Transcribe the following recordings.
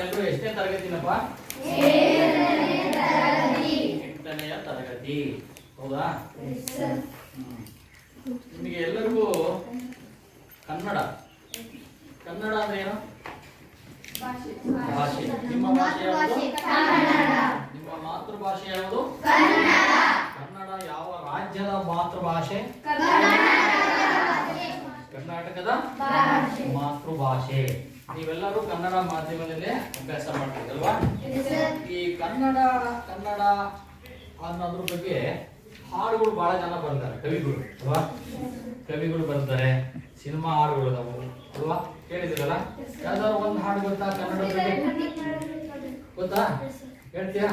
ಎಲ್ಲರೂ ಎಷ್ಟನೇ ತರಗತಿನಪ್ಪ? 8ನೆಯ ತರಗತಿ. ಹೌದಾ? ನಿಮಗೆ ಎಲ್ಲರಿಗೂ ಕನ್ನಡ ಅಂದ್ರೆ ಏನು? ಭಾಷೆ. ನಿಮ್ಮ ಭಾಷೆ ಯಾವುದು? ನಿಮ್ಮ ಮಾತೃಭಾಷೆ ಯಾವುದು? ಕನ್ನಡ. ಯಾವ ರಾಜ್ಯದ ಮಾತೃಭಾಷೆ? ಕರ್ನಾಟಕದ ಮಾತೃಭಾಷೆ. ನೀವೆಲ್ಲರೂ ಕನ್ನಡ ಮಾಧ್ಯಮದಲ್ಲೇ ಅಭ್ಯಾಸ ಮಾಡ್ತೀರಲ್ವಾ? ಈ ಕನ್ನಡ ಅನ್ನೋದ್ರ ಬಗ್ಗೆ ಹಾಡುಗಳು ಬಹಳ ಜನ ಬರ್ತಾರೆ, ಕವಿಗಳು ಅಲ್ವಾ? ಕವಿಗಳು ಬರ್ತಾರೆ, ಸಿನಿಮಾ ಹಾಡುಗಳು ಅದಾವು ಅಲ್ವಾ? ಕೇಳಿದಿರಲ್ಲ? ಯಾವ್ದಾದ್ರು ಒಂದು ಹಾಡು ಗೊತ್ತಾ ಕನ್ನಡ ಬಗ್ಗೆ? ಗೊತ್ತಾ? ಹೇಳ್ತೀಯಾ?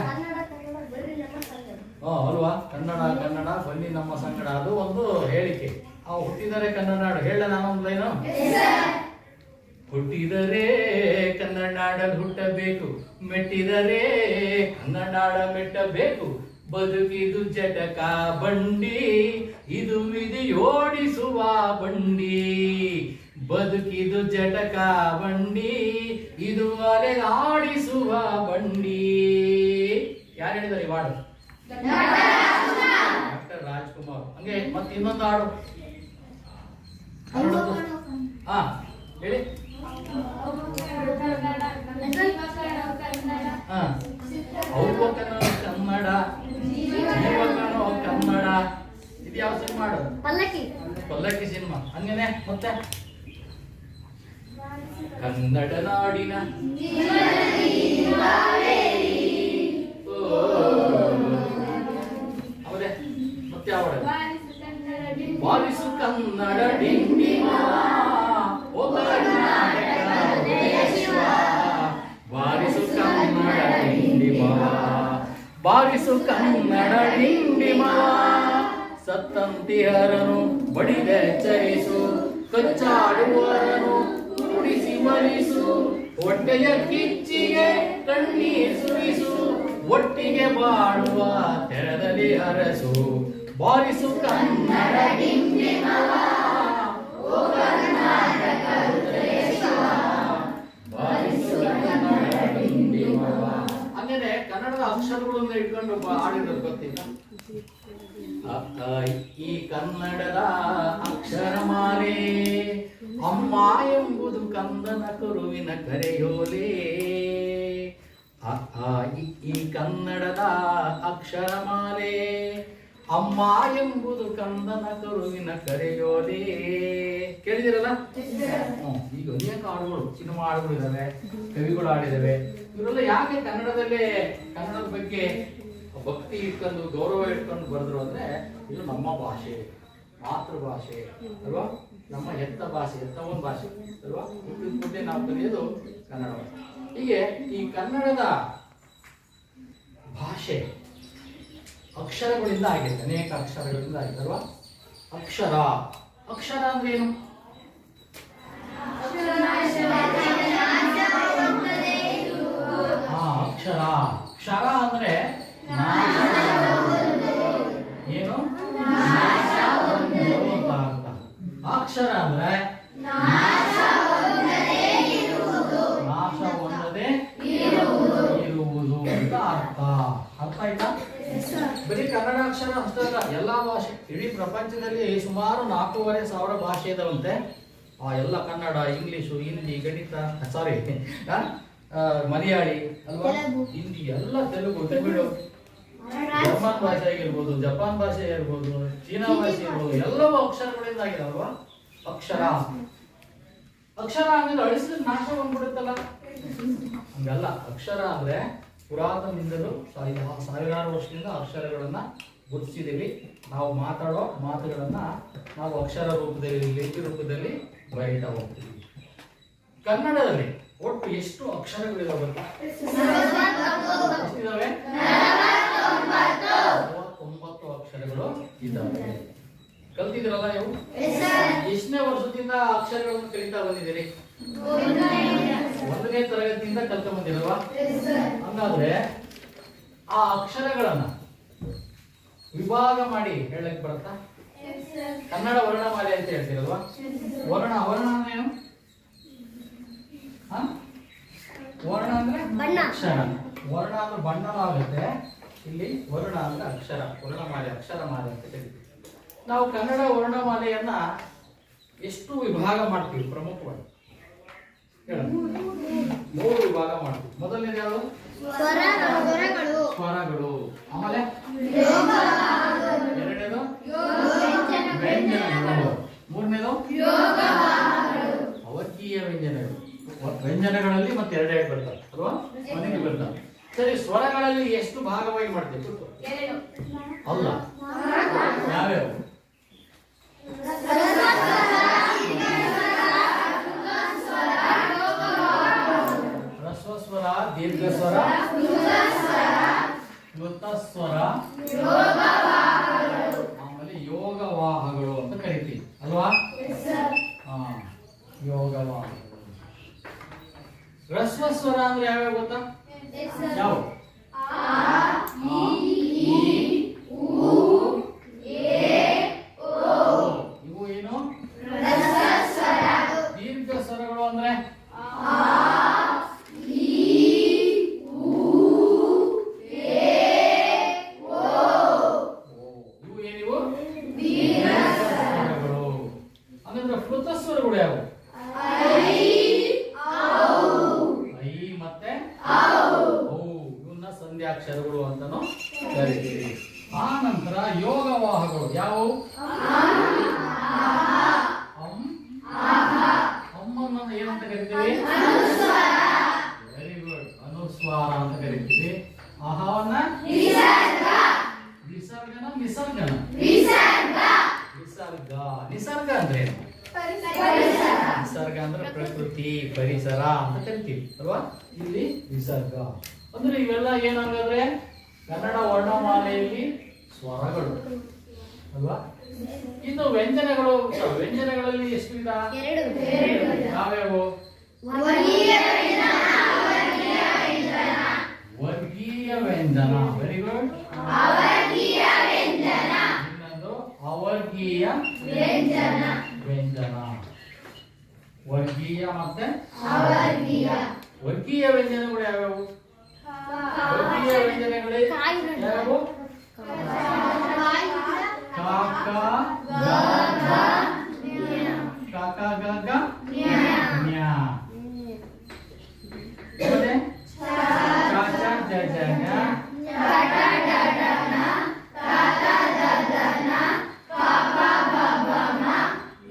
ಅಲ್ವಾ? ಕನ್ನಡ ಬನ್ನಿ ನಮ್ಮ ಸಂಗಡ, ಅದು ಒಂದು ಹೇಳಿಕೆ. ಹುಟ್ಟಿದರೆ ಕನ್ನಡ ನಾಡು. ಹೇಳ ನಾನೊಂದು ಲೈನು. ಹುಟ್ಟಿದರೆ ಕನ್ನಡ ನಾಡಲ್ಲಿ ಹುಟ್ಟಬೇಕು, ಮೆಟ್ಟಿದರೆ ಕನ್ನಡ ನಾಡ ಮೆಟ್ಟಬೇಕು. ಬದುಕಿದು ಜಟಕ ಬಂಡಿ, ಇದು ವಿಧಿಯೋಡಿಸುವ ಬಂಡಿ. ಬದುಕಿದು ಜಟಕ ಬಂಡಿ, ಇದು ಅಲೆದಾಡಿಸುವ ಬಂಡಿ. ಯಾರು ಹೇಳಿದಾರೆ ಈ ಹಾಡು? ಡಾಕ್ಟರ್ ರಾಜ್ಕುಮಾರ್. ಹಂಗೆ ಮತ್ತೆ ಇನ್ನೊಂದು ಹಾಡು ಹೇಳಿ. ಕನ್ನಡ ಜೀವಕನೋ ಕನ್ನಡ. ಇದು ಯಾವ ಸಿನಿಮಾ ಹಾಡು? ಪಲ್ಲಕ್ಕಿ ಸಿನಿಮಾ. ಹಂಗೇನೆ ಮತ್ತೆ ಕನ್ನಡ ನಾಡಿನ ಅವರೇ ಮತ್ತೆ ಯಾವ ಬಾರಿಸು ಕನ್ನಡ ಡಿಂಡಿಮ ಓ ಕರ್ನಾಟಕ ಬಾರಿಸು ಕನ್ನಡ ಡಿಂಡಿಮ, ಬಾರಿಸು ಕನ್ನಡ ಡಿಂಡಿಮ. ಸತ್ತಂತಿಹರನು ಬಡಿದೆ ಚರಿಸು, ಕಚ್ಚಾಡುವರನು ಕುಡಿಸಿ ಮರಿಸು. ಹೊಟ್ಟೆಯ ಕಿಚ್ಚಿಗೆ ಕಣ್ಣೀರ್ ಸುರಿಸು, ಒಟ್ಟಿಗೆ ಬಾಳುವ ತೆರದಲ್ಲಿ ಹರಸು. ಬಾರಿಸು ಕನ್ನಡ ಡಿಂಡಿಮ ಓ ಕರ್ನಾಟಕ ಬಾರಿಸು ಕನ್ನಡ ಡಿಂಡಿಮ. ಹಂಗೇನೆ ಕನ್ನಡದ ಅಕ್ಷರಗಳನ್ನು ಇಟ್ಕೊಂಡು ಹಾಡಿರೋದು ಗೊತ್ತಿಲ್ಲ? ಈ ಕನ್ನಡದ ಅಕ್ಷರಮಾಲೆ, ಅಮ್ಮ ಎಂಬುದು ಕಂದನ ಕರುವಿನ ಕರೆಯೋಲೆ. ಈ ಕನ್ನಡದ ಅಕ್ಷರಮಾಲೆ, ಅಮ್ಮ ಎಂಬುದು ಕಂದನ ಕರುವಿನ ಕರೆಯೋಲೆ. ಕೇಳಿದಿರಲ್ಲ? ಈಗ ಅನೇಕ ಹಾಡುಗಳು, ಸಿನಿಮಾ ಹಾಡುಗಳು ಇದಾವೆ, ಕವಿಗಳು ಹಾಡಿದಾವೆ. ಇವರೆಲ್ಲ ಯಾಕೆ ಕನ್ನಡದಲ್ಲೇ ಕನ್ನಡದ ಬಗ್ಗೆ ಭಕ್ತಿ ಇಟ್ಕೊಂಡು ಗೌರವ ಇಟ್ಕೊಂಡು ಬರೆದ್ರು ಅಂದ್ರೆ, ಇದು ನಮ್ಮ ಭಾಷೆ, ಮಾತೃಭಾಷೆ ಅಲ್ವಾ? ನಮ್ಮ ಹೆತ್ತ ಭಾಷೆ, ಹೆತ್ತ ಒಂದು ಭಾಷೆ ಅಲ್ವಾ? ಹುಟ್ಟಿದ ನಾವು ಕಲಿಯೋದು ಕನ್ನಡ. ಹೀಗೆ ಈ ಕನ್ನಡದ ಭಾಷೆ ಅಕ್ಷರಗಳಿಂದ ಆಗಿದೆ, ಅನೇಕ ಅಕ್ಷರಗಳಿಂದ ಆಗಿದೆ ಅಲ್ವಾ? ಅಕ್ಷರ ಅಂದ್ರೆ ಏನು? ಅಕ್ಷರ. ಕ್ಷರ ಅಂದ್ರೆ ಏನು? ಅಕ್ಷರ ಅಂದ್ರೆ ನಾಶ ಹೊಂದದೆ ಇರುವುದು ಅಂತ ಅರ್ಥ. ಅರ್ಥ ಆಯ್ತಾ? ಬರೀ ಕನ್ನಡ ಅಕ್ಷರ ಅಷ್ಟೇ ಅಲ್ಲ, ಎಲ್ಲಾ ಭಾಷೆ. ಇಡೀ ಪ್ರಪಂಚದಲ್ಲಿ ಸುಮಾರು 4,500 ಭಾಷೆ ಇದಾವಂತೆ. ಎಲ್ಲ ಕನ್ನಡ, ಇಂಗ್ಲಿಷು, ಹಿಂದಿ, ಗಣಿತ, ಮಲಯಾಳಿ ಅಲ್ವಾ, ಹಿಂದಿ ಎಲ್ಲ, ತೆಲುಗು, ತಮಿಳು, ಜರ್ಮನ್ ಭಾಷೆ ಆಗಿರ್ಬೋದು, ಜಪಾನ್ ಭಾಷೆ ಇರ್ಬೋದು, ಚೀನಾ ಭಾಷೆ ಇರ್ಬೋದು, ಎಲ್ಲವೂ ಅಕ್ಷರಗಳಿಂದ ಆಗಿದೆ ಅಲ್ವಾ? ಅಕ್ಷರ ಅಂದ್ರೆ ಅಳಿಸಿದ್ರೆ ನಾಶ ಬಂದ್ಬಿಡುತ್ತಲ್ಲ, ಹಂಗಲ್ಲ. ಅಕ್ಷರ ಅಂದ್ರೆ ಪುರಾತನದಿಂದಲೂ ಸಾವಿರಾರು ವರ್ಷದಿಂದ ಅಕ್ಷರಗಳನ್ನ ಗುರುತಿಸಿದ್ದೀವಿ. ನಾವು ಮಾತಾಡೋ ಮಾತುಗಳನ್ನ ನಾವು ಅಕ್ಷರ ರೂಪದಲ್ಲಿ, ಲಿಪಿ ರೂಪದಲ್ಲಿ ಬರೀತಾ ಹೋಗ್ತೀವಿ. ಕನ್ನಡದಲ್ಲಿ ಒಟ್ಟು ಎಷ್ಟು ಅಕ್ಷರಗಳಿದಾವೆ? ಎಷ್ಟಿದಾವೆ? 49 ಅಕ್ಷರಗಳು ಇದ್ದಾವೆ. ಕಲ್ತಿದ್ದೀರಲ್ಲ ನೀವು? ಎಷ್ಟನೇ ವರ್ಷದಿಂದ ಅಕ್ಷರಗಳನ್ನು ಕಲಿತಾ ಬಂದಿದ್ದೀರಿ? 1ನೇ ತರಗತಿಯಿಂದ ಕಲ್ತ ಬಂದಿರಲ್ವಾ? ಹಂಗಾದ್ರೆ ಆ ಅಕ್ಷರಗಳನ್ನ ವಿಭಾಗ ಮಾಡಿ ಹೇಳಕ್ ಬರುತ್ತಾ? ಕನ್ನಡ ವರ್ಣಮಾಲೆ ಅಂತ ಹೇಳ್ತೀರಲ್ವಾ? ವರ್ಣ ಏನು? ವರ್ಣ ಅಂದ್ರೆ ಬಣ್ಣ. ಅಕ್ಷರ. ವರ್ಣ ಅಂದ್ರೆ ಬಣ್ಣನೂ ಆಗುತ್ತೆ. ಇಲ್ಲಿ ವರ್ಣ ಅಂದ್ರೆ ಅಕ್ಷರ, ವರ್ಣಮಾಲೆ, ಅಕ್ಷರಮಾಲೆ ಅಂತ ಕರಿತೀವಿ. ನಾವು ಕನ್ನಡ ವರ್ಣಮಾಲೆಯನ್ನ ಎಷ್ಟು ವಿಭಾಗ ಮಾಡ್ತೀವಿ ಪ್ರಮುಖವಾಗಿ? ಮೂರು ವಿಭಾಗ ಮಾಡ್ತೀವಿ. ಮೊದಲನೇದು ಯಾವುದು? ಸ್ವರಗಳು. ಆಮೇಲೆ ಎರಡನೇದು ವ್ಯಂಜನಗಳು. ಮೂರನೇದು ಅವರ್ಗೀಯ ವ್ಯಂಜನಗಳು. ವ್ಯಂಜನಗಳಲ್ಲಿ ಮತ್ತೆ ಎರಡೆರಡು ಬರ್ತವೆ ಅಲ್ವಾ? ಮನೆಗೆ ಬರ್ತವೆ. ಸರಿ, ಸ್ವರಗಳಲ್ಲಿ ಎಷ್ಟು ಭಾಗವಾಗಿ ಮಾಡ್ತೀವಿ? ಅಲ್ಲ, ಯಾವ್ಯಾವ? ಹ್ರಸ್ವಸ್ವರ, ದೀರ್ಘಸ್ವರ, ವೃತ್ತಸ್ವರ, ಆಮೇಲೆ ಯೋಗವಾಹಗಳು ಅಂತ ಕರಿತೀವಿ ಅಲ್ವಾ? ಯೋಗವಾಹಗಳು. ಹ್ರಸ್ವಸ್ವರ ಅಂದ್ರೆ ಯಾವ್ಯಾವ ಗೊತ್ತಾ? ಯಾವ? ಇವು ಏನು? ದೀರ್ಘ ಸ್ವರಗಳು ಅಂದ್ರೆ ಇವು ಏನಿವು? ಸ್ವರಗಳು. ಅಂದ್ರೆ ವೃತ್ತಸ್ವರಗಳು ಯಾವುವು? ಸಂಧ್ಯಾಕ್ಷರಗಳು ಅಂತಾನು ಕರಿತೀವಿ. ಆ ನಂತರ ಯೋಗವಾಹಗಳು ಯಾವುವು? ಅಮ್ಮನ್ನ ಏನಂತ ಕರಿತೀವಿ? ವೆರಿ ಗುಡ್, ಅನುಸ್ವಾರ ಅಂತ ಕರಿತೀವಿ. ಆಹಾವನ್ನ ವಿಸರ್ಗನ, ನಿಸರ್ಗನ? ವಿಸರ್ಗ. ನಿಸರ್ಗ ಅಂದ್ರೆ ಏನು? ನಿಸರ್ಗ ಅಂದ್ರೆ ಪ್ರಕೃತಿ, ಪರಿಸರ ಅಂತ ಕರಿತೀವಿ ಅಲ್ವಾ? ಇಲ್ಲಿ ವಿಸರ್ಗ ಅಂದ್ರೆ ಇವೆಲ್ಲ ಏನಾಗಂದ್ರೆ ಕನ್ನಡ ವರ್ಣಮಾಲೆಯಲ್ಲಿ ಸ್ವರಗಳು ಅಲ್ವಾ? ಇನ್ನು ವ್ಯಂಜನಗಳು. ವ್ಯಂಜನಗಳಲ್ಲಿ ಎಷ್ಟು ವಿಧ? ಯಾವ್ಯಾವು? ವರ್ಗೀಯ ವ್ಯಂಜನ. Very good. ಇನ್ನೊಂದು ಅವರ್ಗೀಯ ವ್ಯಂಜನ. ವರ್ಗೀಯ ಮತ್ತೆ ವರ್ಗೀಯ ವ್ಯಂಜನಗಳು ಯಾವ್ಯಾವು? ವರ್ಗೀಯ ವ್ಯಂಜನಗಳೇ ಯಾವ್ಯಾವು? ಕಾಕ ಗ ಗ ನ್ಯ. ಆಮೇಲೆ ಚ ಚ ಜ ಜ ನ್ಯ.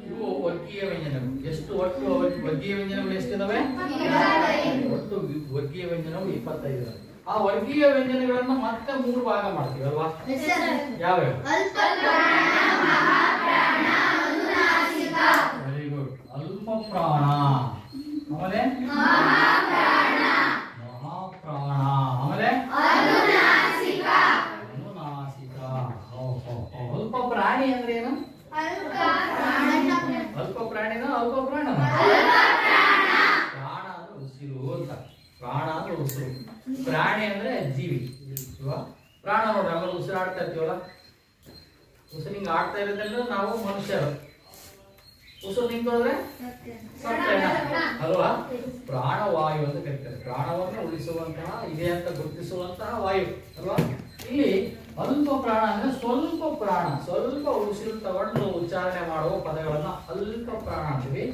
ಇವು ವರ್ಗೀಯ ವ್ಯಂಜನಗಳು. ಎಷ್ಟು ಒಟ್ಟು ವರ್ಗೀಯ ವ್ಯಂಜನಗಳು ಎಷ್ಟಿದಾವೆ? ಒಟ್ಟು ವರ್ಗೀಯ ವ್ಯಂಜನಗಳು 25. ಆ ವರ್ಗೀಯ ವ್ಯಂಜನಗಳನ್ನ ಮತ್ತೆ 3 ಭಾಗ ಮಾಡ್ತೀವಿ ಅಲ್ವಾ? ಯಾವ್ಯಾವ? Very good. ಅಲ್ಪ ಪ್ರಾಣ, ಆಮೇಲೆ ಮಹಾಪ್ರಾಣ, ಆಮೇಲೆ ಅನುನಾಸಿಕ. ಅಲ್ಪ ಪ್ರಾಣಿ ಅಂದ್ರೆ ಏನು? ಅಲ್ಪ ಪ್ರಾಣಿನ ಅಲ್ಪ ಪ್ರಾಣ? ಪ್ರಾಣ ಅಂದ್ರೆ ಉಸಿರು ಅಂತ. ಪ್ರಾಣ ಅಂದ್ರೆ ಉಸಿರು. ಪ್ರಾಣಿ ಅಂದ್ರೆ ಜೀವಿ ಅಲ್ವಾ? ಪ್ರಾಣ ನೋಡ್ರಿ, ಆಮೇಲೆ ಉಸಿರಾಡ್ತಾ ಇರ್ತೀವಲ್ಲ, ಉಸಿರು ಹಿಂಗ ಆಡ್ತಾ ಇರೋದ್ರಿಂದ ನಾವು ಮನುಷ್ಯರು. ಉಸಿರು ನಿಂತೋದ್ರೆ ಅಲ್ವಾ? ಪ್ರಾಣವಾಯು ಅಂತ ಕರೀತಾರೆ. ಪ್ರಾಣವನ್ನು ಉಳಿಸುವಂತಹ, ಇದೆ ಅಂತ ಗುರುತಿಸುವಂತಹ ವಾಯು ಅಲ್ವಾ? ಇಲ್ಲಿ ಅಲ್ಪ ಪ್ರಾಣ ಅಂದ್ರೆ ಸ್ವಲ್ಪ ಪ್ರಾಣ, ಸ್ವಲ್ಪ ಉಸಿರು ತಗೊಂಡು ಉಚ್ಚಾರಣೆ ಮಾಡುವ ಪದಗಳನ್ನ ಅಲ್ಪ ಪ್ರಾಣ ಅಂತೀವಿ.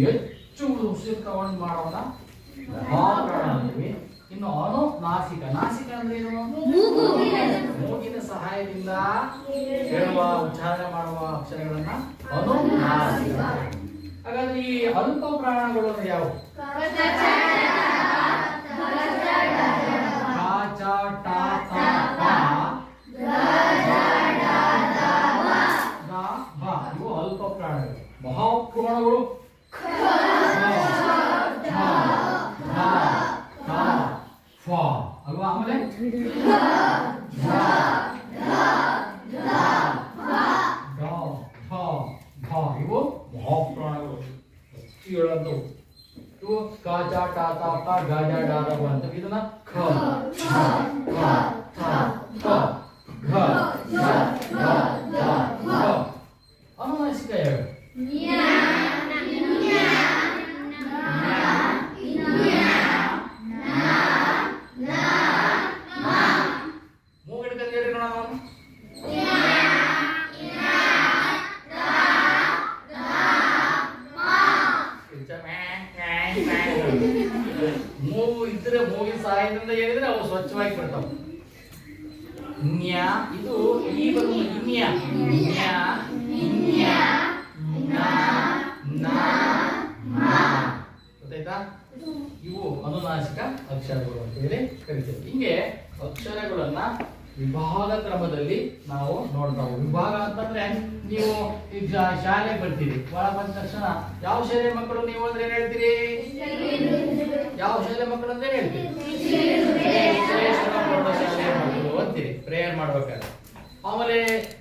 ಹೆಚ್ಚು ಉಸಿರು ತಗೊಂಡು ಮಾಡೋಣ ಮಹಾಪ್ರಾಣ ಅಂತೀವಿ. ಇನ್ನು ಅನುನಾಸಿಕ. ನಾಸಿಕ ಅಂದ್ರೆ ಏನು? ಮೂಗಿನ ಸಹಾಯದಿಂದ ಹೇಳುವ, ಉಚ್ಚಾರಣೆ ಮಾಡುವ ಅಕ್ಷರಗಳನ್ನ ಅನುನಾಸಿಕ. ಹಾಗಾದ್ರೆ ಈ ಅಲ್ಪ ಪ್ರಾಣಗಳು ಅಂದ್ರೆ ಯಾವುವು? ಇವು ಅಲ್ಪ ಪ್ರಾಣಗಳು. ಮಹಾಪ್ರಾಣಗಳು ಅಲ್ವಾ? ಆಮೇಲೆ ಇವು ಮಹಾಪ್ರಾಣಗಳು. ಹೇಳಂತವು ಇವು ಕಾಜ ಟಾತ ಪ ಗಜ ಡಾದ ಅಂತ. ಇದನ್ನ ಖ ಅನುನಾಸಿಕ ಯಾವ್ಯಾವ? ಮೂಗಿನ ಸಹಾಯದಿಂದ ಹೇಳಿದ್ರೆ ಅವು ಸ್ವಚ್ಛವಾಗಿ ಬರ್ತಾವ. ನ್ಯ ಇದು ಈ ಬರುವುದು ಇನ್ಯ ನ್ಯ ಇನ್ಯ ನ ನ ಮ. ಗೊತ್ತಾಯ್ತಾ? ಇವು ಅನುನಾಸಿಕ ಅಕ್ಷರಗಳು ಅಂತ ಹೇಳಿ ಕರಿತೇವೆ. ಹಿಂಗೆ ಅಕ್ಷರಗಳನ್ನ ವಿಭಾಗ ಕ್ರಮದಲ್ಲಿ ನಾವು ನೋಡ್ತಾ ಹೋಗ್ತೀವಿ. ವಿಭಾಗ ಅಂತಂದ್ರೆ ನೀವು ಈಗ ಶಾಲೆಗೆ ಬರ್ತೀರಿ, ಒಳ ಬಂದ ತಕ್ಷಣ ಯಾವ ಶಾಲೆ ಮಕ್ಕಳು ನೀವು ಅಂದ್ರೆ ಏನ್ ಹೇಳ್ತೀರಿ? ಯಾವ ಶಾಲೆ ಮಕ್ಕಳು ಅಂದ್ರೆ ಹೇಳ್ತೀರಿ? ಶಾಲೆ ಮಕ್ಕಳು ಅಂತೀರಿ ಪ್ರೇಯರ್ ಮಾಡ್ಬೇಕಾದ್ರೆ. ಆಮೇಲೆ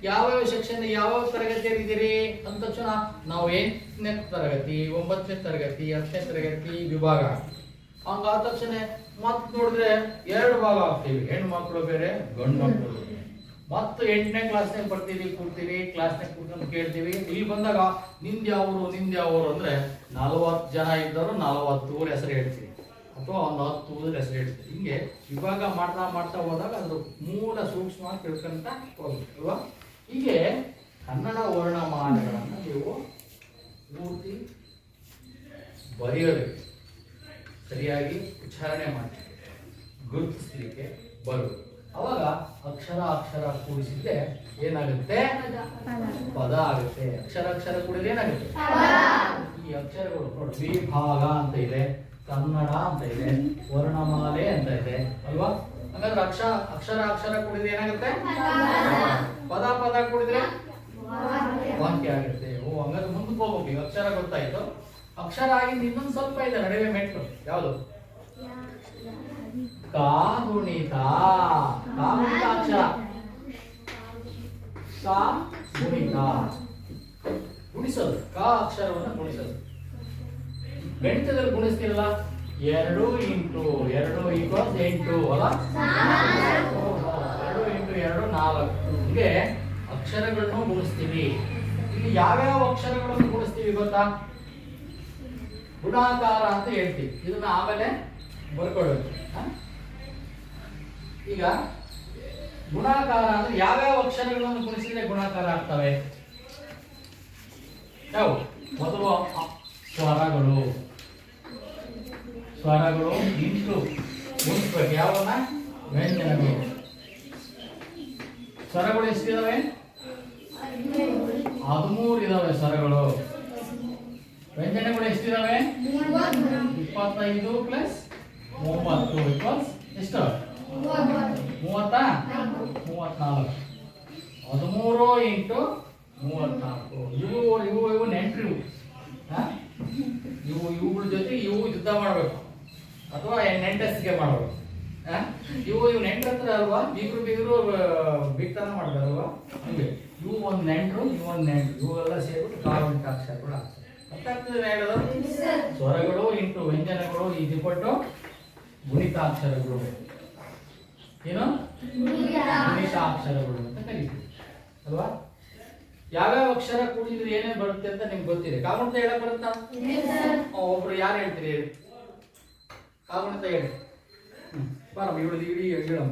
ಯಾವ್ಯಾವ ಸೆಕ್ಷನ್ ಯಾವ ತರಗತಿಯಲ್ಲಿದ್ದೀರಿ ಅಂದ ತಕ್ಷಣ ನಾವು 8ನೇ ತರಗತಿ, 9ನೇ ತರಗತಿ, 10ನೇ ತರಗತಿ ವಿಭಾಗ. ಹಂಗಾದ ತಕ್ಷಣ ಮತ್ ನೋಡಿದ್ರೆ 2 ಭಾಗ ಆಗ್ತೀವಿ, ಹೆಣ್ಣು ಮಕ್ಕಳು ಬೇರೆ ಗಂಡು ಮಕ್ಕಳು. ಮತ್ತು 8ನೇ ಕ್ಲಾಸ್ನಾಗ ಬರ್ತೀವಿ, ಕೂರ್ತೀವಿ, ಕ್ಲಾಸ್ನಾಗ ಕೂತ್ಕೊಂಡು ಕೇಳ್ತೀವಿ. ಇಲ್ಲಿ ಬಂದಾಗ ನಿಂದ್ಯಾವರು ಅಂದ್ರೆ 40 ಜನ ಇದ್ದರು 40 ಊರ ಹೆಸರು ಹೇಳ್ತೀವಿ, ಅಥವಾ ಒಂದು 10 ಊರ ಹೆಸರು ಹೇಳ್ತೀವಿ. ಹಿಂಗೆ ವಿಭಾಗ ಮಾಡ್ತಾ ಹೋದಾಗ ಅದ್ರ ಮೂಲ ಸೂಕ್ಷ್ಮ ತಿಳ್ಕೊಂತ ಹೋಗ್ಬೇಕು ಅಲ್ವಾ? ಹೀಗೆ ಕನ್ನಡ ವರ್ಣಮಾಲೆಗಳನ್ನು ನೀವು ಪೂರ್ತಿ ಬರೆಯೋದಕ್ಕೆ, ಸರಿಯಾಗಿ ಉಚ್ಚಾರಣೆ ಮಾಡಿ ಗುರುತಿಸಲಿಕ್ಕೆ ಬರುವುದು. ಅವಾಗ ಅಕ್ಷರ ಕೂಡಿಸಿದ್ರೆ ಏನಾಗುತ್ತೆ? ಪದ ಆಗುತ್ತೆ. ಅಕ್ಷರ ಕೂಡಿದ್ರೆ ಏನಾಗುತ್ತೆ? ಈ ಅಕ್ಷರಗಳು ನೋಡಿ, ವಿಭಾಗ ಅಂತ ಇದೆ, ಕನ್ನಡ ಅಂತ ಇದೆ, ವರ್ಣಮಾಲೆ ಅಂತ ಇದೆ ಅಲ್ವಾ? ಹಾಗಾದ್ರೆ ಅಕ್ಷರ ಕೂಡಿದ್ರೆ ಏನಾಗುತ್ತೆ? ಪದ ಕೂಡಿದ್ರೆ ವಾಕ್ಯ ಆಗುತ್ತೆ. ಹಂಗಾದ್ರೆ ಮುಂದಕ್ಕೆ ಹೋಗ್ಬೇಕು. ಈಗ ಅಕ್ಷರ ಗೊತ್ತಾಯ್ತು. ಅಕ್ಷರ ಆಗಿಂದ ಇನ್ನೊಂದು ಸ್ವಲ್ಪ ಇದೆ ನಡುವೆ ಮೆಟ್ಲು. ಯಾವುದು? ಕಾ ಗುಣಿತ ಅಕ್ಷರ. ಕಾ ಗುಣಿತ ಗುಣಿಸೋದು, ಕಾ ಅಕ್ಷರವನ್ನು ಗುಣಿಸೋದು. ಗಣಿತದಲ್ಲಿ ಗುಣಿಸ್ತಿರಲ್ಲ, 2 × 2 = 8 ಅಲ್ಲ? 2 × 2 4. ಹೀಗೆ ಅಕ್ಷರಗಳನ್ನು ಗುಣಿಸ್ತೀವಿ. ಇಲ್ಲಿ ಯಾವ್ಯಾವ ಅಕ್ಷರಗಳನ್ನು ಗುಣಿಸ್ತೀವಿ ಗೊತ್ತಾ? ಗುಣಾಕಾರ ಅಂತ ಹೇಳ್ತೀವಿ. ಇದನ್ನ ಆಮೇಲೆ ಬರ್ಕೊಳ್ಳೋದು. ಈಗ ಗುಣಾಕಾರ ಅಂದ್ರೆ ಯಾವ್ಯಾವ ಅಕ್ಷರಗಳನ್ನು ಗುಣಿಸಿದ್ರೆ ಗುಣಾಕಾರ ಆಗ್ತವೆ? ಯಾವ? ಮೊದಲು ಸ್ವರಗಳು ಇಂಟು ಗುಣಿಸ್ಬೇಕು. ಯಾವನ್ನ? ವ್ಯಂಜನಗಳು. ಸ್ವರಗಳು ಎಷ್ಟಿದಾವೆ? 13 ಇದಾವೆ ಸ್ವರಗಳು. ವ್ಯಂಜನಗಳು ಎಷ್ಟಿದಾವೆ? 25 + 30 ಎಷ್ಟು? 34. 13 × 34. ಇವು ನೆಂಟ್ರು. ಇವುಗಳ ಜೊತೆ ಇವು ಯುದ್ಧ ಮಾಡ್ಬೇಕು ಅಥವಾ ನೆಂಟಸ್ಗೆ ಮಾಡ್ಬೇಕು. ಇವು ನೆಂಟ್ರ ಹತ್ರ ಅಲ್ವಾ? ಬೀಗರು ಬಿಗ್ತನ ಮಾಡ್ತಾರಲ್ವಾ? ಹಂಗೆ ಇವು ಒಂದು ನೆಂಟ್ರು, ಇವೆಲ್ಲ ಸೇರಿಬಿಟ್ಟು ಕಾಗುಣಿತ ಅಕ್ಷರಗಳು ಆಗ್ತವೆ. ಅರ್ಥಾಗ್ತದೆ ಹೇಳೋದು? ಸ್ವರಗಳು ಇಂಟು ವ್ಯಂಜನಗಳು ಇದುಪಟ್ಟು ಗುಣಿತಾಕ್ಷರಗಳು. ಏನು? ಗುಣಿತಾಕ್ಷರಗಳು ಅಂತ ಕರೀತೀವಿ ಅಲ್ವಾ? ಯಾವ್ಯಾವ ಅಕ್ಷರ ಕೂಡಿದ್ರೆ ಏನೇನು ಬರುತ್ತೆ ಅಂತ ನಿಮ್ಗೆ ಗೊತ್ತಿದೆ. ಕಾಗುಣಿತ ಹೇಳಕ್ ಬರುತ್ತಾ? ಒಬ್ರು ಯಾರು ಹೇಳ್ತೀರಿ? ಕಾಗುಣಿತ ಹೇಳಿ. ಬರಮ್ಮ, ಇಡಿ ಹೇಳಮ್ಮ.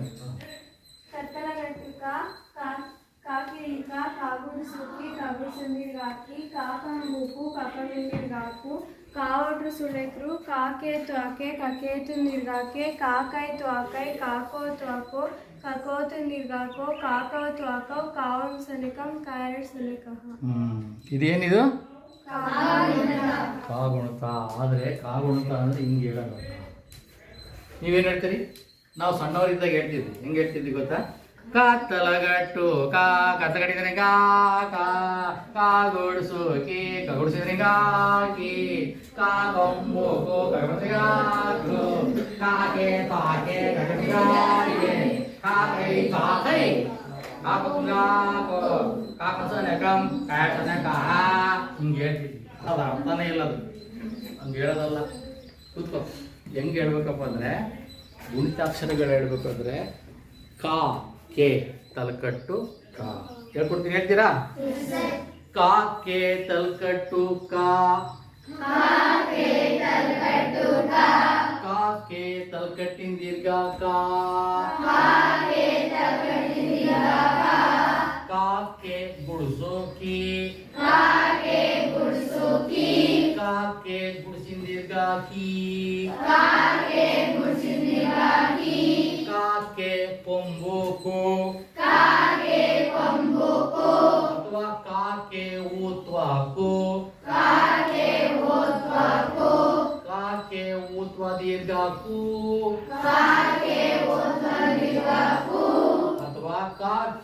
ಕತ್ತಲಗಟ್ಟುಕ, ಕಾಕಿರಿಕ, ಕಾಗುಡಿಸುಕಿ, ಕಾಗುಡಿಸಂದಿರ್ಗಾಕಿ, ಕಾಕಂಬೂಕು, ಕಾಕಂದಿರ್ಗಾಕು, ಕಾವಟ್ರು ಸುಳೆಕ್ರು, ಕಾಕೇತು ಆಕೆ, ಕಕೇತು ನಿರ್ಗಾಕೆ, ಕಾಕಾಯ್ತು ಆಕೈ, ಕಾಕೋತು ಆಕೋ, ಕಕೋತು ನಿರ್ಗಾಕೋ, ಕಾಕವತು ಆಕೋ, ಕಾವಡು ಸನಿಕಂ, ಕಾಯಡ್ ಸನಿಕಃ. ಇದೇನಿದು? ಕಾಗುಣಿತ. ಆದ್ರೆ ಕಾಗುಣಿತ ಅಂದ್ರೆ ಹಿಂಗೆ ಹೇಳೋದು. ನೀವೇನು ಹೇಳ್ತೀರಿ? ನಾವು ಸಣ್ಣವರಿದ್ದಾಗ ಹೇಳ್ತಿದ್ವಿ. ಹೆಂಗೆ ಹೇಳ್ತಿದ್ವಿ ಗೊತ್ತಾ? ಕತ್ತಲಗಟ್ಟು ಕತ್ತಗಟ್ಟಿದ್ರೆ ಕಾಗೊಡ್ಸು ಕಗೊಡ್ಸಿದ್ರೆ ಕಾಕಿ ಕಾಗೊಂಬು ಕಗೊಡ್ಸಿಗಾಕು ಕಾಕೆ ಕಾಕೆ ಕಗೊಡ್ಸಿಗಾಕೆ ಕಾಕೈ ಕಾಕೈ ಕಾಕುಂಗಾಕು ಕಾಕಸನೆ ಕಂ ಕಾಯಸನೆ ಕಾ. ಹಿಂಗೆ ಹೇಳ್ತಿದ್ವಿ. ಅದು ಅರ್ಥನೇ ಇಲ್ಲ. ಅದು ಹಂಗೆ ಹೇಳೋದಲ್ಲ. ಕೂತ್ಕೋ. ಹೆಂಗೆ ಹೇಳ್ಬೇಕಪ್ಪ ಅಂದರೆ, ಗುಣಿತಾಕ್ಷರಗಳು ಹೇಳ್ಬೇಕಂದ್ರೆ ಕಾ ಕೆ ತಲಕಟ್ಟು ಕಾ ಹೇಳ್ಕೊಡ್ತೀನಿ. ಹೇಳ್ತೀರಾ? ಕಾ ಕೆ ತಲಕಟ್ಟು ಕಾ, ಕಾ ಕೆ ತಲಕಟ್ಟಿನ ದೀರ್ಘ ಕಾ, ಕಾ ಕೆ ಗುಡ್ಸೋ ಕಿ, ಕಾ ಕೆ ಗುಡ್ಸಿನ ದೀರ್ಘ ಕಿ,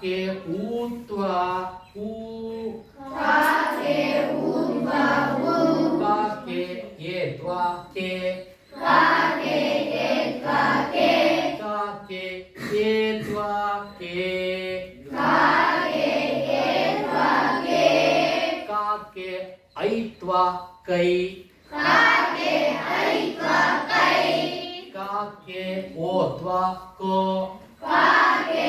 ಕಾಕೆ ಊತ್ವ ಊ ಕಾಕೆ ಏತ್ವ ಕೆ ಕಾಕೆ ಏತ್ವ ಕೆ ಕಾಕೆ ಐತ್ವ ಕೈ ಕಾಕೆ ಓತ್ವ ಕೋ ಕಾಕೆ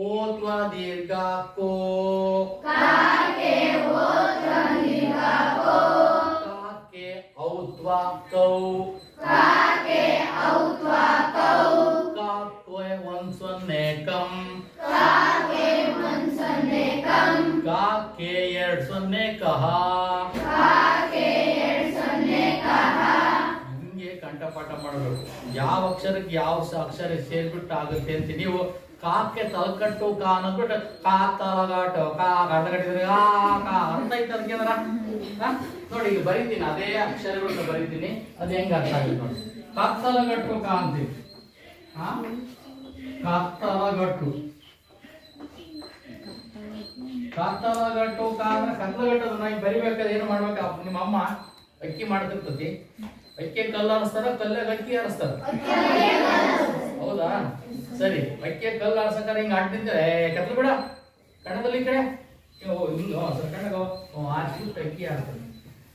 ಓತ್ವ ದೀರ್ಘ ಕೋ ಕಾಕೆ ಔತ್ವ ಕೌ ಕಾಕೆ ಒಂದ್ ಸೊನ್ನೆ ಕಂ ಕಾಕೆ ಎರಡ್ ಸೊನ್ನೆ ಕಹ ಹಿಂಗೆ ಕಂಠಪಾಠ ಮಾಡಬೇಕು. ಯಾವ ಅಕ್ಷರಕ್ಕೆ ಯಾವ ಅಕ್ಷರ ಸೇರ್ಬಿಟ್ಟು ಆಗುತ್ತೆ ಅಂತ ನೀವು ಕಾಕ್ಕೆ ತಲಕಟ್ಟು ಕಾ ಅನ್ನೋದ್ಬಿಟ್ಟು ಕಾ ತಲಗಾಟು ಕಾ ಗಂಡ ಕಟ್ಟಿದ್ರೆ ಕಾ ಅರ್ಥ ಐತೆ ಅದಕ್ಕೆ ನೋಡಿ ಈಗ ಬರೀತೀನಿ, ಅದೇ ಅಕ್ಷರಗಳನ್ನ ಬರೀತೀನಿ, ಅದು ಹೆಂಗ ಅರ್ಥ ಆಗುತ್ತೆ ನೋಡಿ. ಕತ್ತಲಗಟ್ಟು ಕಾ ಅಂತೀವಿ. ಕತ್ತಲಗಟ್ಟು ಕತ್ತಲಗಟ್ಟು ಕಾ ಅಂದ್ರೆ ಕತ್ತಲಗಟ್ಟು ನಾವು ಬರಿಬೇಕಾದ್ರೆ ಏನು ಮಾಡ್ಬೇಕು? ನಿಮ್ಮ ಅಮ್ಮ ಅಕ್ಕಿ ಮಾಡ್ತಿರ್ತತಿ, ಅಕ್ಕಿ ಕಲ್ಲು ಅನಿಸ್ತಾರ, ಕಲ್ಲಾಗ ಅಕ್ಕಿ ಅನಿಸ್ತಾರ, ಹೌದಾ? ಸರಿ, ಅಕ್ಕಿ ಕಲ್ಲು ಅನ್ಸಕ್ಕಾರ ಹಿಂಗ ಆಡ್ತಿದ್ರೆ ಕತ್ಲು ಬಿಡ ಕಣದಲ್ಲಿ ಈ ಕಡೆ ಹಿಂಗ ಕಣ್ಣಗ ಆಡ್ಬಿಟ್ಟು ಅಕ್ಕಿ ಆಡ್ತಾರೆ.